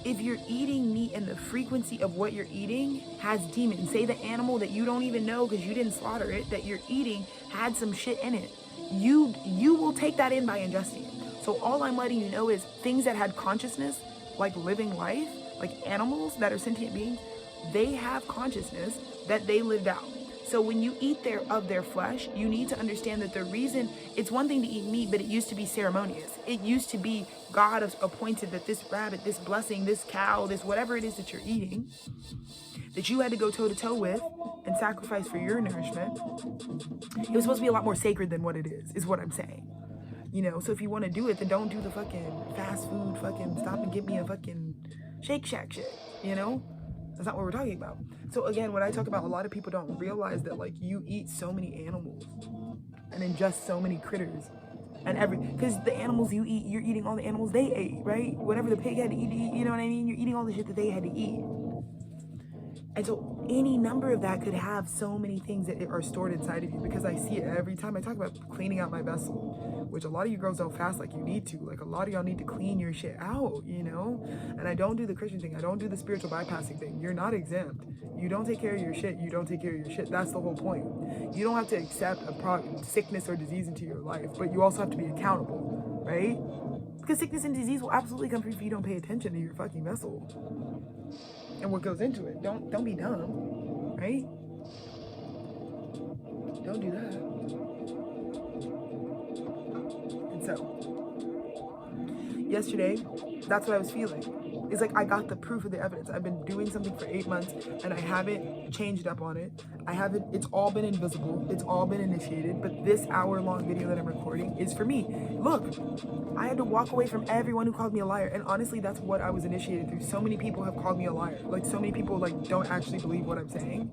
if you're eating meat and the frequency of what you're eating has demons, say the animal that you don't even know because you didn't slaughter it, that you're eating had some shit in it, you will take that in by ingesting it. So all I'm letting you know is things that had consciousness, like living life, like animals that are sentient beings, they have consciousness that they lived out. So when you eat of their flesh, you need to understand that the reason, it's one thing to eat meat, but it used to be ceremonious. It used to be God appointed that this rabbit, this blessing, this cow, this whatever it is that you're eating, that you had to go toe to toe with and sacrifice for your nourishment. It was supposed to be a lot more sacred than what it is what I'm saying. You know, so if you want to do it, then don't do the fucking fast food, fucking stop and get me a fucking Shake Shack shit, you know? That's not what we're talking about. So again, when I talk about, a lot of people don't realize that like you eat so many animals and ingest so many critters and because the animals you eat, you're eating all the animals they ate, right? Whatever the pig had to eat, you know what I mean? You're eating all the shit that they had to eat. And so any number of that could have so many things that are stored inside of you, because I see it every time I talk about cleaning out my vessel, which a lot of you girls don't fast like you need to. Like a lot of y'all need to clean your shit out, you know? And I don't do the Christian thing. I don't do the spiritual bypassing thing. You're not exempt. You don't take care of your shit. You don't take care of your shit. That's the whole point. You don't have to accept a sickness or disease into your life, but you also have to be accountable, right? Because sickness and disease will absolutely come for you if you don't pay attention to your fucking vessel and what goes into it. Don't be dumb, right? Don't do that. And so, yesterday, that's what I was feeling. It's like I got the proof of the evidence. I've been doing something for 8 months and I haven't changed up on it. It's all been invisible. It's all been initiated. But this hour-long video that I'm recording is for me. Look, I had to walk away from everyone who called me a liar. And honestly, that's what I was initiated through. So many people have called me a liar. Like so many people like don't actually believe what I'm saying,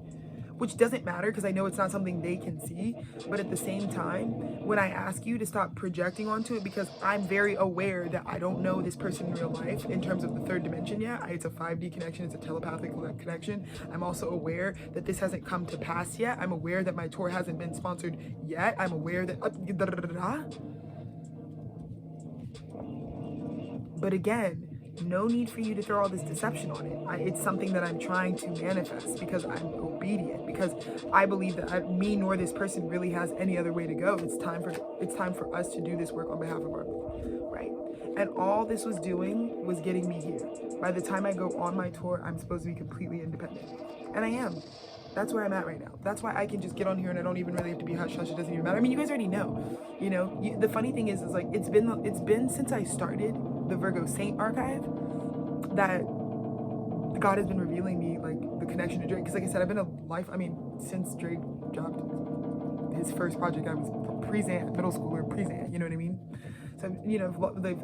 which doesn't matter because I know it's not something they can see. But at the same time, when I ask you to stop projecting onto it, because I'm very aware that I don't know this person in real life in terms of the third dimension yet. It's a 5D connection. It's a telepathic connection. I'm also aware that this hasn't come to pass yet. I'm aware that my tour hasn't been sponsored yet. I'm aware that... But again, no need for you to throw all this deception on it. It's something that I'm trying to manifest because I'm obedient, because I believe that me nor this person really has any other way to go. It's time for us to do this work on behalf of our right. And all this was doing was getting me here. By the time I go on my tour, I'm supposed to be completely independent, and I am. That's where I'm at right now. That's why I can just get on here and I don't even really have to be hush hush. It doesn't even matter. I mean, you guys already know. You know, the funny thing is like it's been since I started the Virgo Saint archive that God has been revealing me like the connection to Drake. Because like I said, I've been since Drake dropped his first project, I was pre-Xan, middle schooler, pre-Xan, you know what I mean? So, you know,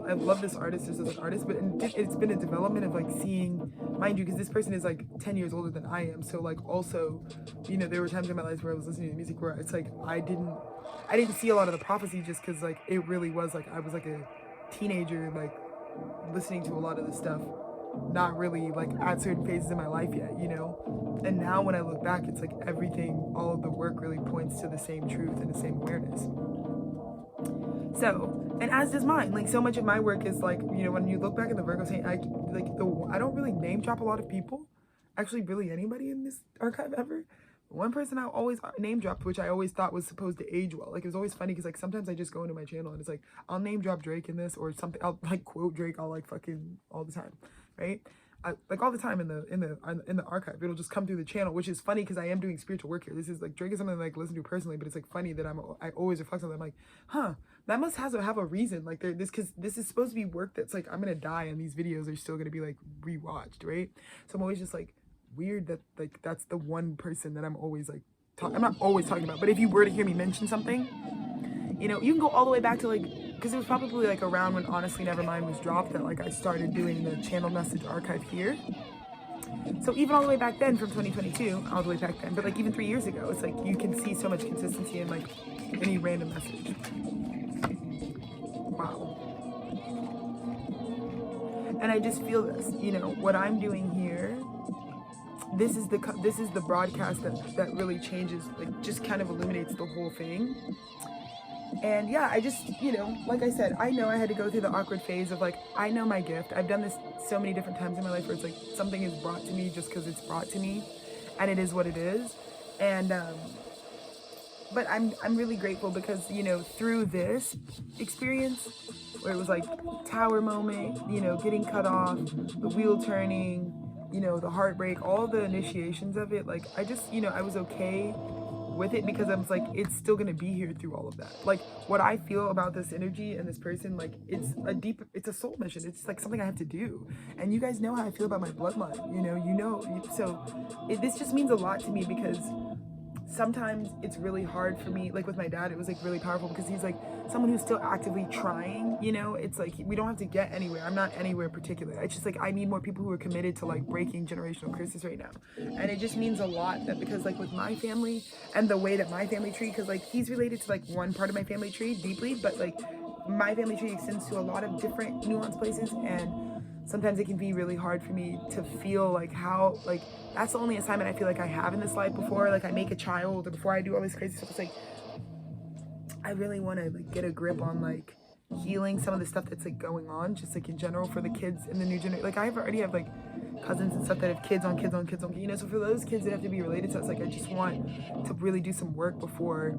I've loved this artist just as an artist, but it's been a development of like seeing, mind you, because this person is like 10 years older than I am. So like also, you know, there were times in my life where I was listening to music where it's like, I didn't see a lot of the prophecy just because like, it really was like, I was like a teenager, like listening to a lot of this stuff, not really like at certain phases in my life yet, you know? And now when I look back, it's like everything, all of the work really points to the same truth and the same awareness. So, and as does mine, like so much of my work is like, you know, when you look back at the Virgo Saint, I don't really name drop a lot of people, actually really anybody in this archive ever. One person I always name dropped, which I always thought was supposed to age well. Like it was always funny because like sometimes I just go into my channel and it's like, I'll name drop Drake in this or something. I'll like quote Drake all like fucking all the time, right? like all the time in the archive. It'll just come through the channel, which is funny because I am doing spiritual work here. This is like Drake is something I like listen to personally, but it's like funny that I always reflect on that. I'm like, huh, that must have a reason. Like because this is supposed to be work that's like I'm gonna die and these videos are still gonna be like rewatched, right? So I'm always just like weird that like that's the one person that I'm always like I'm not always talking about, but if you were to hear me mention something, you know, you can go all the way back to like, because it was probably like around when Honestly Nevermind was dropped that like I started doing the channel message archive here. So even all the way back then from 2022, all the way back then, but like even 3 years ago, it's like you can see so much consistency in like any random message. Wow. And I just feel this, you know, what I'm doing here, this is the broadcast that really changes, like just kind of illuminates the whole thing. And yeah, I just, you know, like I said, I know I had to go through the awkward phase of like, I know my gift. I've done this so many different times in my life where it's like something is brought to me just because it's brought to me and it is what it is. And, but I'm really grateful because, you know, through this experience where it was like tower moment, you know, getting cut off, the wheel turning, you know, the heartbreak, all the initiations of it, like I just, you know, I was okay with it because I was like, it's still gonna be here through all of that. Like what I feel about this energy and this person, like it's a soul mission. It's like something I have to do. And you guys know how I feel about my bloodline, you know, so this just means a lot to me because sometimes it's really hard for me. Like with my dad, it was like really powerful because he's like someone who's still actively trying, you know. It's like we don't have to get anywhere. I'm not anywhere particular. It's just like I need more people who are committed to like breaking generational curses right now. And it just means a lot that because like with my family and the way that my family tree, because like he's related to like one part of my family tree deeply, but like my family tree extends to a lot of different nuanced places, and sometimes it can be really hard for me to feel like how, like, that's the only assignment I feel like I have in this life before, like, I make a child or before I do all this crazy stuff. It's like, I really want to, like, get a grip on, like, healing some of the stuff that's, like, going on, just, like, in general for the kids in the new generation. Like, I already have, like, cousins and stuff that have kids on kids on kids on, you know, so for those kids that have to be related to us, like, I just want to really do some work before,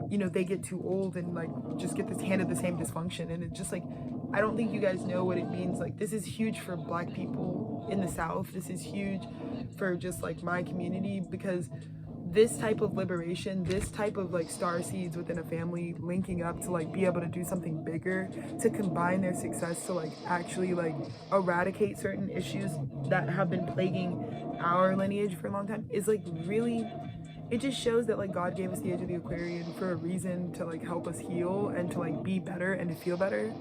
you know, they get too old and, like, just get this handed the same dysfunction. And it's just, like, I don't think you guys know what it means. Like, this is huge for Black people in the South. This is huge for just, like, my community, because this type of liberation, this type of, like, star seeds within a family linking up to, like, be able to do something bigger, to combine their success to, like, actually, like, eradicate certain issues that have been plaguing our lineage for a long time is, like, really... It just shows that, like, God gave us the age of the Aquarian for a reason, to, like, help us heal and to, like, be better and to feel better.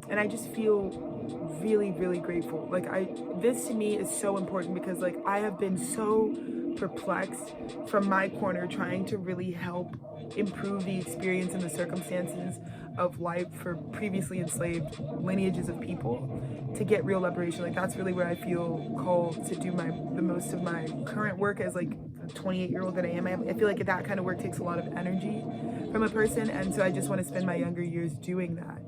And I just feel really, really grateful. Like, this to me is so important because, like, I have been so perplexed from my corner trying to really help improve the experience and the circumstances of life for previously enslaved lineages of people to get real liberation. Like, that's really where I feel called to do the most of my current work as, like, a 28-year-old that I am. I feel like that kind of work takes a lot of energy from a person, and so I just want to spend my younger years doing that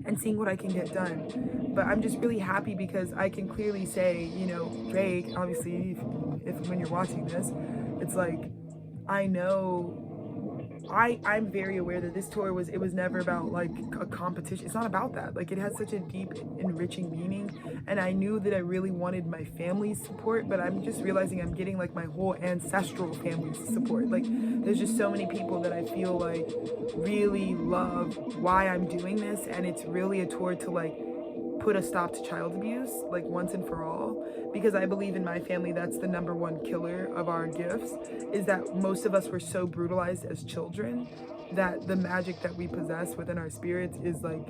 and seeing what I can get done. But I'm just really happy because I can clearly say, you know, Drake, obviously, if when you're watching this, it's like, I know, I'm very aware that this tour it was never about, like, a competition. It's not about that. Like, it has such a deep, enriching meaning, and I knew that I really wanted my family's support, but I'm just realizing I'm getting, like, my whole ancestral family's support. Like, there's just so many people that I feel like really love why I'm doing this, and it's really a tour to, like, put a stop to child abuse, like, once and for all, because I believe in my family that's the number one killer of our gifts, is that most of us were so brutalized as children that the magic that we possess within our spirits is, like,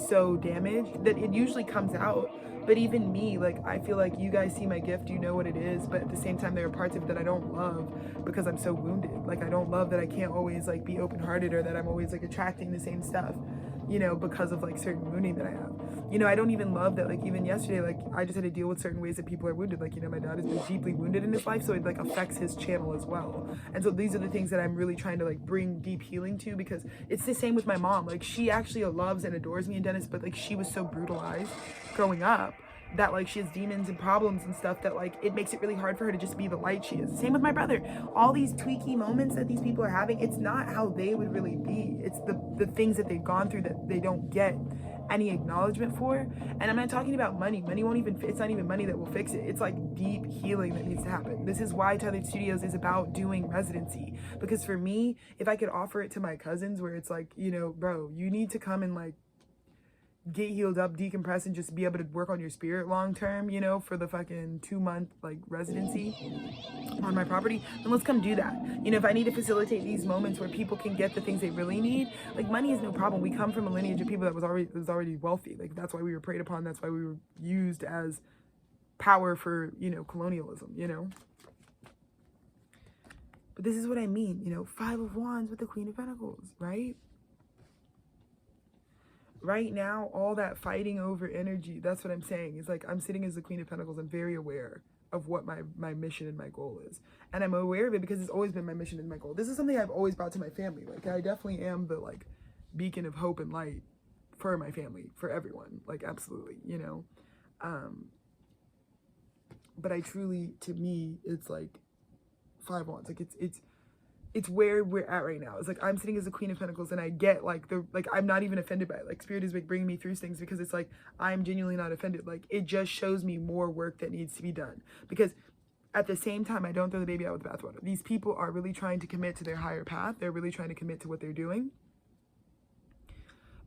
so damaged that it usually comes out. But even me, like, I feel like you guys see my gift, you know what it is, but at the same time there are parts of it that I don't love because I'm so wounded. Like, I don't love that I can't always, like, be open-hearted, or that I'm always, like, attracting the same stuff, you know, because of, like, certain wounding that I have. You know, I don't even love that, like, even yesterday, like, I just had to deal with certain ways that people are wounded. Like, you know, my dad has been deeply wounded in his life, so it, like, affects his channel as well. And so these are the things that I'm really trying to, like, bring deep healing to, because it's the same with my mom. Like, she actually loves and adores me and Dennis, but, like, she was so brutalized growing up that, like, she has demons and problems and stuff that, like, it makes it really hard for her to just be the light she is. Same with my brother. All these tweaky moments that these people are having, it's not how they would really be. It's the things that they've gone through that they don't get any acknowledgement for. And I'm not talking about money. Money won't even, it's not even money that will fix it. It's like deep healing that needs to happen. This is why Tethered Studios is about doing residency. Because for me, if I could offer it to my cousins where it's like, you know, bro, you need to come and like get healed up, decompress, and just be able to work on your spirit long term, you know, for the fucking 2-month like residency on my property, then let's come do that. You know, if I need to facilitate these moments where people can get the things they really need, like money is no problem. We come from a lineage of people that was already wealthy. Like that's why we were preyed upon. That's why we were used as power for, you know, colonialism, you know. But this is what I mean, you know, 5 of Wands with the Queen of Pentacles, right? Right now, all that fighting over energy, that's what I'm saying. It's like I'm sitting as the Queen of Pentacles. I'm very aware of what my mission and my goal is. And I'm aware of it because it's always been my mission and my goal. This is something I've always brought to my family. Like I definitely am the like beacon of hope and light for my family, for everyone. Like absolutely, you know. But I truly, to me, it's like 5 Wands. Like it's where we're at right now. It's like I'm sitting as the Queen of Pentacles and I get like I'm not even offended by it. Like Spirit is like bringing me through things because it's like I'm genuinely not offended. Like it just shows me more work that needs to be done. Because at the same time, I don't throw the baby out with the bathwater. These people are really trying to commit to their higher path. They're really trying to commit to what they're doing.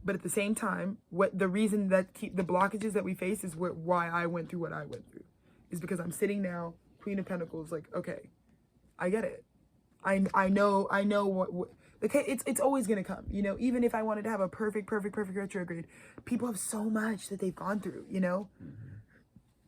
But at the same time, what the reason that the blockages that we face is why I went through what I went through. Is because I'm sitting now, Queen of Pentacles, like, okay, I get it. I know what okay, it's always gonna come, you know. Even if I wanted to have a perfect retrograde, people have so much that they've gone through, you know.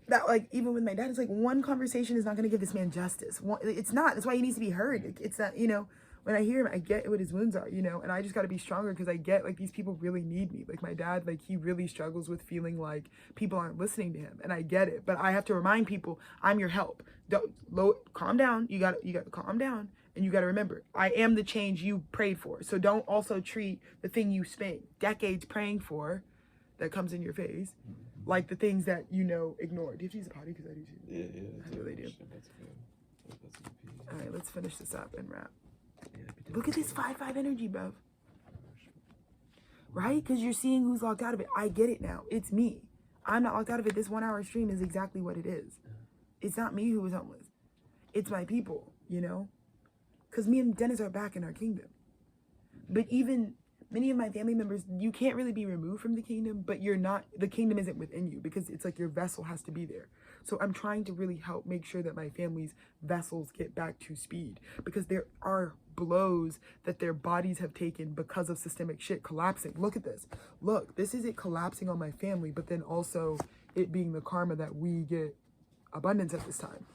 That like even with my dad, it's like one conversation is not gonna give this man justice. It's not. That's why he needs to be heard. It's not, you know. When I hear him, I get what his wounds are, you know, and I just got to be stronger because I get like these people really need me. Like my dad, like he really struggles with feeling like people aren't listening to him, and I get it. But I have to remind people, I'm your help. Don't calm down. You got to calm down, and you got to remember, I am the change you prayed for. So don't also treat the thing you spent decades praying for, that comes in your face, like the things that you know ignored. Do you have to use a potty? Because I do too. Yeah. I really do. That's good. All right, let's finish this up and wrap. Look at this 5-5 energy, bruv. Right? Because you're seeing who's locked out of it. I get it now. It's me. I'm not locked out of it. This 1 hour stream is exactly what it is. It's not me who was homeless. It's my people, you know? Because me and Dennis are back in our kingdom. But even many of my family members, you can't really be removed from the kingdom, but you're not, the kingdom isn't within you because it's like your vessel has to be there. So I'm trying to really help make sure that my family's vessels get back to speed because there are blows that their bodies have taken because of systemic shit collapsing. Look at this. Look, this is it collapsing on my family, but then also it being the karma that we get abundance at this time.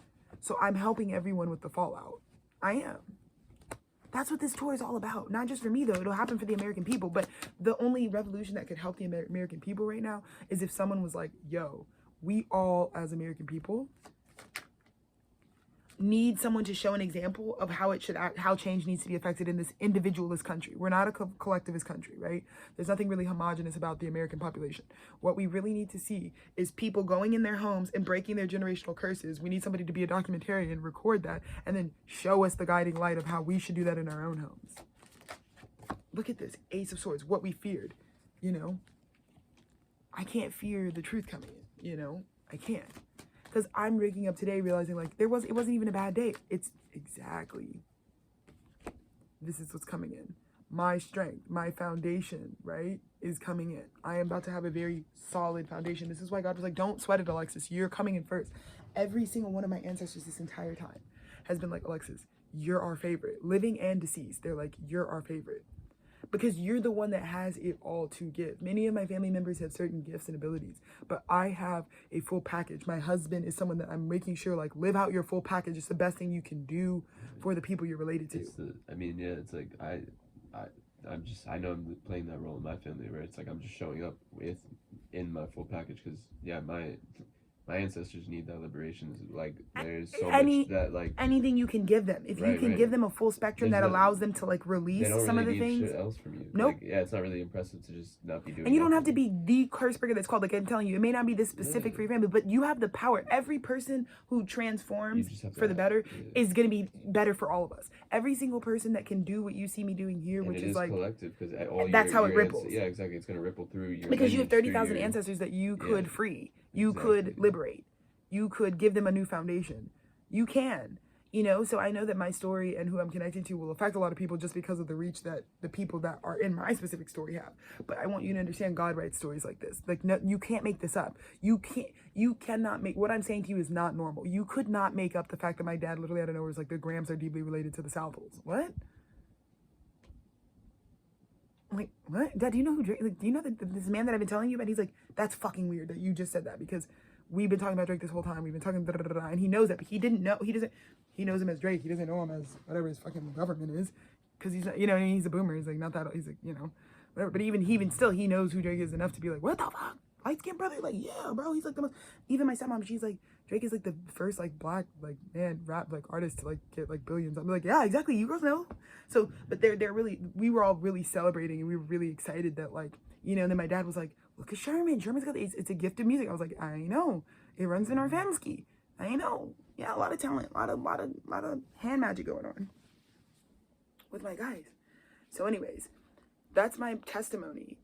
So I'm helping everyone with the fallout. I am. That's what this tour is all about. Not just for me, though. It'll happen for the American people. But the only revolution that could help the American people right now is if someone was like, yo, we all, as American people, need someone to show an example of how it should act, how change needs to be affected in this individualist country. We're not a collectivist country, right? There's nothing really homogenous about the American population. What we really need to see is people going in their homes and breaking their generational curses. We need somebody to be a documentarian, record that, and then show us the guiding light of how we should do that in our own homes. Look at this, Ace of Swords, what we feared, you know? I can't fear the truth coming in, you know? I can't. Because I'm waking up today realizing like it wasn't even a bad day. It's exactly, this is what's coming in. My strength, my foundation, right, is coming in. I am about to have a very solid foundation. This is why God was like, don't sweat it, Alexis. You're coming in first. Every single one of my ancestors this entire time has been like, Alexis, you're our favorite. Living and deceased, they're like, you're our favorite. Because you're the one that has it all to give. Many of my family members have certain gifts and abilities, but I have a full package. My husband is someone that I'm making sure like live out your full package. It's the best thing you can do for the people you're related to. It's like I know I'm playing that role in my family where it's like I'm just showing up in my full package because my ancestors need that liberation. Like there's so Any much that like anything you can give them, if you Right, can right. give them a full spectrum There's that no- allows them to like they release don't some of really the need things. shit else from you. Nope. Like, yeah, it's not really impressive to just not be doing. And you don't have to nothing. be the curse breaker that's called, like I'm telling you, it may not be this specific Yeah. for your family, but you have the power. Every person who You transforms just have to for the better yeah. is going to be better for all of us. Every single person that can do what you see me doing here, And which it is like collective, because all that's how it your ripples. yeah, exactly. It's gonna ripple through your Because you have lineage, through 30,000 your- ancestors that you could Yeah, free, you could exactly. liberate, you could give them a new foundation. You can, you know. So I know that my story and who I'm connected to will affect a lot of people just because of the reach that the people that are in my specific story have. But I want you to understand, God writes stories like this. Like, no, you can't make this up. You cannot make, what I'm saying to you is not normal. You could not make up the fact that my dad literally out of nowhere was like, the Grahams are deeply related to the Southwolds. What? I'm like, what? Dad, do you know who Drake, like, do you know that this man that I've been telling you about? He's like, that's fucking weird that you just said that, because we've been talking about Drake this whole time. We've been talking, and he knows that, but he didn't know. He knows him as Drake. He doesn't know him as whatever his fucking government is, because he's not, you know, he's a boomer. He's like, not that, he's like, you know, whatever. But even still, he knows who Drake is enough to be like, what the fuck? Light skinned brother? Like, yeah, bro. He's like the most, even my stepmom, she's like, Drake is like the first like black like man rap like artist to like get like billions. I'm like, yeah, exactly. You girls know. So, but they're really, we were all really celebrating and we were really excited that, like, you know. And then my dad was like, look at Sherman. Sherman's got it's a gift of music. I was like, I know. It runs in our family. I know. Yeah, a lot of talent, a lot of hand magic going on with my guys. So, anyways, that's my testimony.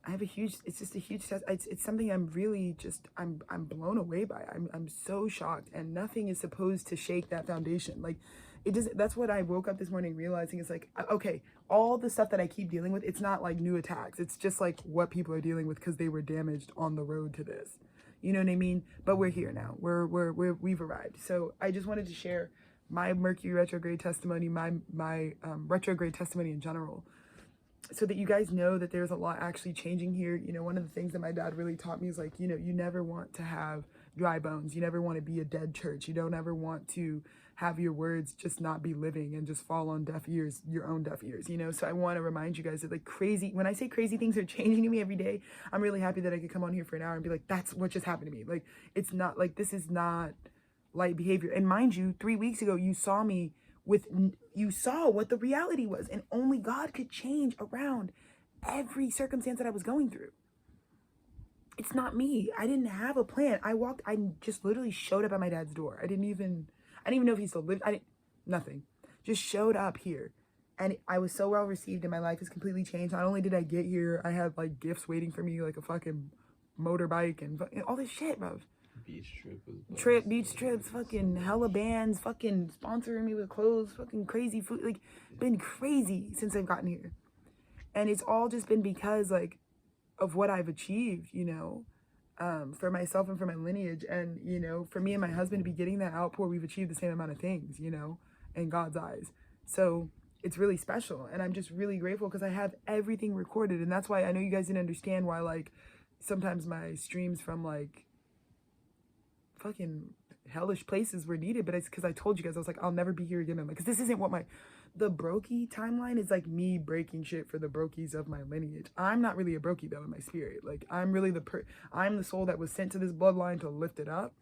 I have a huge, it's just a huge test. It's something I'm really just, I'm blown away by. I'm so shocked, and nothing is supposed to shake that foundation. Like, it doesn't, that's what I woke up this morning realizing. It's like, okay, all the stuff that I keep dealing with, it's not like new attacks. It's just like what people are dealing with because they were damaged on the road to this. You know what I mean? But we're here now. We've arrived. So I just wanted to share my Mercury retrograde testimony, my retrograde testimony in general, so that you guys know that there's a lot actually changing here. You know, one of the things that my dad really taught me is like, you know, you never want to have dry bones. You never want to be a dead church. You don't ever want to have your words just not be living and just fall on deaf ears, your own deaf ears, you know? So I want to remind you guys that, like, crazy, when I say crazy things are changing to me every day, I'm really happy that I could come on here for an hour and be like, that's what just happened to me. Like, it's not like, this is not light behavior. And mind you, 3 weeks ago, you saw me with, you saw what the reality was, and only God could change around every circumstance that I was going through. It's not me. I didn't have a plan. I just literally showed up at my dad's door. I didn't even know if he still lived. Nothing. Just showed up here. And I was so well received, and my life has completely changed. Not only did I get here, I had like gifts waiting for me, like a fucking motorbike and all this shit, bro. Beach Beach trips, fucking hella bands, fucking sponsoring me with clothes, fucking crazy food. Like, been crazy since I've gotten here. And it's all just been because, like, of what I've achieved, you know, for myself and for my lineage. And, you know, for me and my husband to be getting that outpour, we've achieved the same amount of things, you know, in God's eyes. So it's really special. And I'm just really grateful because I have everything recorded. And that's why I know you guys didn't understand why, like, sometimes my streams from, like, fucking hellish places were needed, but it's because I told you guys, I was like, I'll never be here again. I'm like, because this isn't what the brokey timeline is, like me breaking shit for the brokies of my lineage. I'm not really a brokey though in my spirit. Like, I'm really I'm the soul that was sent to this bloodline to lift it up.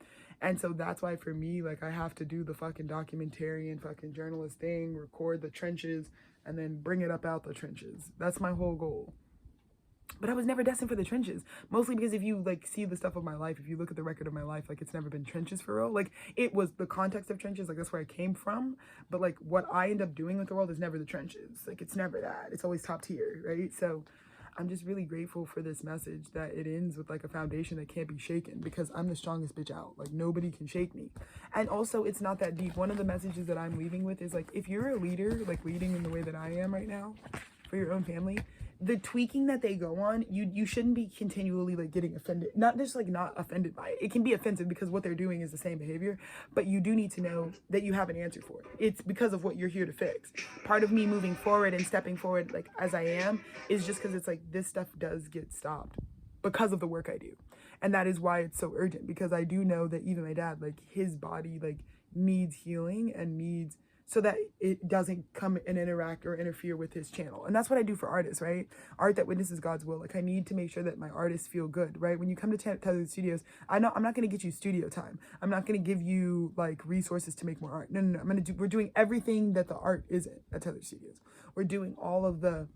And so that's why for me, like, I have to do the fucking documentarian fucking journalist thing, record the trenches, and then bring it up out the trenches. That's my whole goal. But I was never destined for the trenches, mostly because if you, like, see the stuff of my life, if you look at the record of my life, like, it's never been trenches for real. Like, it was the context of trenches, like, that's where I came from. But, like, what I end up doing with the world is never the trenches. Like, it's never that. It's always top tier, right? So I'm just really grateful for this message, that it ends with, like, a foundation that can't be shaken, because I'm the strongest bitch out. Like, nobody can shake me. And also, it's not that deep. One of the messages that I'm leaving with is, like, if you're a leader, like, leading in the way that I am right now for your own family, the tweaking that they go on, you shouldn't be continually, like, getting offended. Not just, like, not offended by it. It can be offensive because what they're doing is the same behavior, but you do need to know that you have an answer for it. It's because of what you're here to fix. Part of me moving forward and stepping forward, like, as I am, is just because it's like, this stuff does get stopped because of the work I do. And that is why it's so urgent, because I do know that even my dad, like, his body, like, needs healing and needs so that it doesn't come and interact or interfere with his channel. And that's what I do for artists, right? Art that witnesses God's will. Like, I need to make sure that my artists feel good, right? When you come to Tethered Studios, I'm not going to get you studio time. I'm not going to give you like resources to make more art. No. We're doing everything that the art isn't at Tethered Studios. We're doing all of the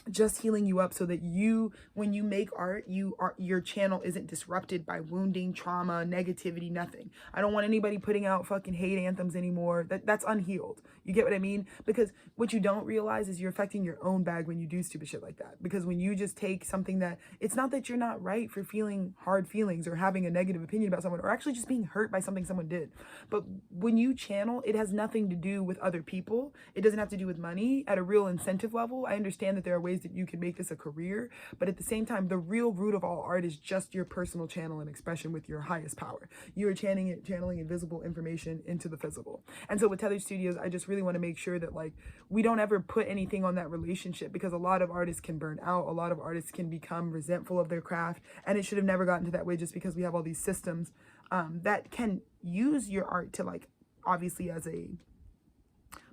just healing you up so that you, when you make art, your channel isn't disrupted by wounding, trauma, negativity, nothing. I don't want anybody putting out fucking hate anthems anymore. That's unhealed. You get what I mean? Because what you don't realize is you're affecting your own bag when you do stupid shit like that. Because when you just take something that, it's not that you're not right for feeling hard feelings or having a negative opinion about someone or actually just being hurt by something someone did. But when you channel, it has nothing to do with other people. It doesn't have to do with money. At a real incentive level, I understand that there are ways that you can make this a career, but at the same time, the real root of all art is just your personal channel and expression with your highest power. You are channeling invisible information into the physical. And so with Tethered Studios, I just really want to make sure that like we don't ever put anything on that relationship, because a lot of artists can burn out, a lot of artists can become resentful of their craft, and it should have never gotten to that way just because we have all these systems that can use your art to like obviously as a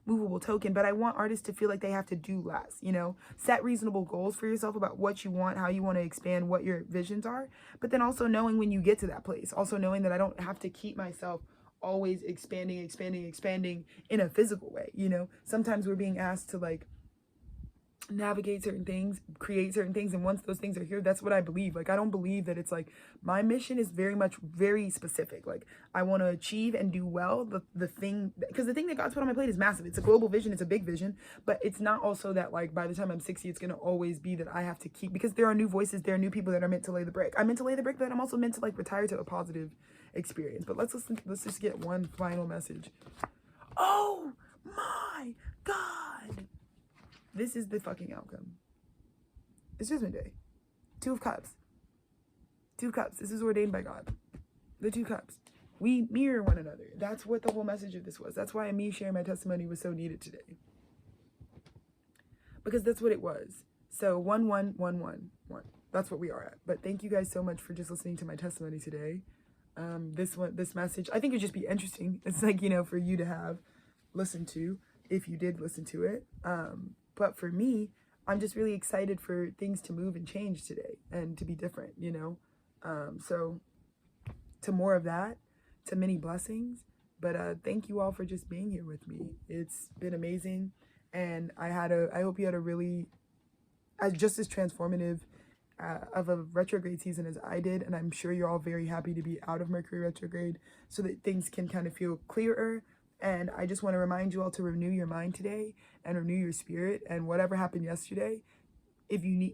movable token. But I want artists to feel like they have to do less, you know, set reasonable goals for yourself about what you want, how you want to expand, what your visions are, but then also knowing when you get to that place, also knowing that I don't have to keep myself always expanding in a physical way. You know, sometimes we're being asked to like navigate certain things, create certain things, and once those things are here, that's what I believe. Like, I don't believe that it's like, my mission is very specific. Like, I want to achieve and do well the thing, because the thing that God's put on my plate is massive. It's a global vision, it's a big vision, but it's not also that like by the time I'm 60 it's going to always be that I have to keep, because there are new voices, there are new people that are meant to lay the brick. I'm meant to lay the brick, but I'm also meant to like retire to a positive experience. But let's just get one final message. Oh my God, this is the fucking outcome. It's Judgment Day. 2 of Cups. 2 cups. This is ordained by God. The 2 cups. We mirror one another. That's what the whole message of this was. That's why me sharing my testimony was so needed today. Because that's what it was. So 1, 1, 1, 1, 1. That's what we are at. But thank you guys so much for just listening to my testimony today. This message, I think it'd just be interesting. It's like, you know, for you to have listened to, if you did listen to it. But for me, I'm just really excited for things to move and change today and to be different, you know? So to more of that, to many blessings. But thank you all for just being here with me. It's been amazing. And I hope you had a really, just as transformative of a retrograde season as I did. And I'm sure you're all very happy to be out of Mercury retrograde so that things can kind of feel clearer. And I just want to remind you all to renew your mind today and renew your spirit. And whatever happened yesterday,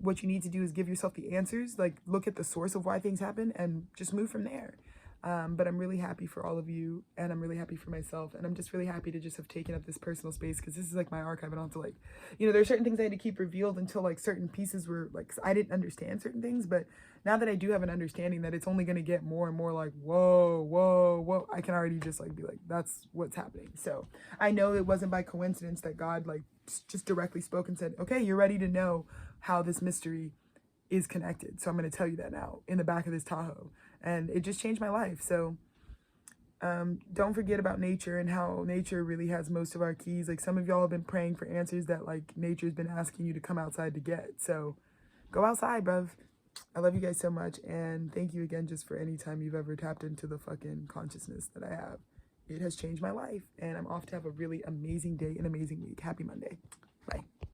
what you need to do is give yourself the answers, like look at the source of why things happen and just move from there. But I'm really happy for all of you, and I'm really happy for myself, and I'm just really happy to just have taken up this personal space, because this is like my archive. I don't have to like, you know, there are certain things I had to keep revealed until like certain pieces were like, I didn't understand certain things, but now that I do have an understanding that it's only going to get more and more like, whoa, I can already just like be like, that's what's happening. So I know it wasn't by coincidence that God like just directly spoke and said, okay, you're ready to know how this mystery is connected. So I'm going to tell you that now in the back of this Tahoe. And it just changed my life. So don't forget about nature and how nature really has most of our keys. Like, some of y'all have been praying for answers that like nature's been asking you to come outside to get. So go outside, bruv. I love you guys so much. And thank you again just for any time you've ever tapped into the fucking consciousness that I have. It has changed my life. And I'm off to have a really amazing day and amazing week. Happy Monday.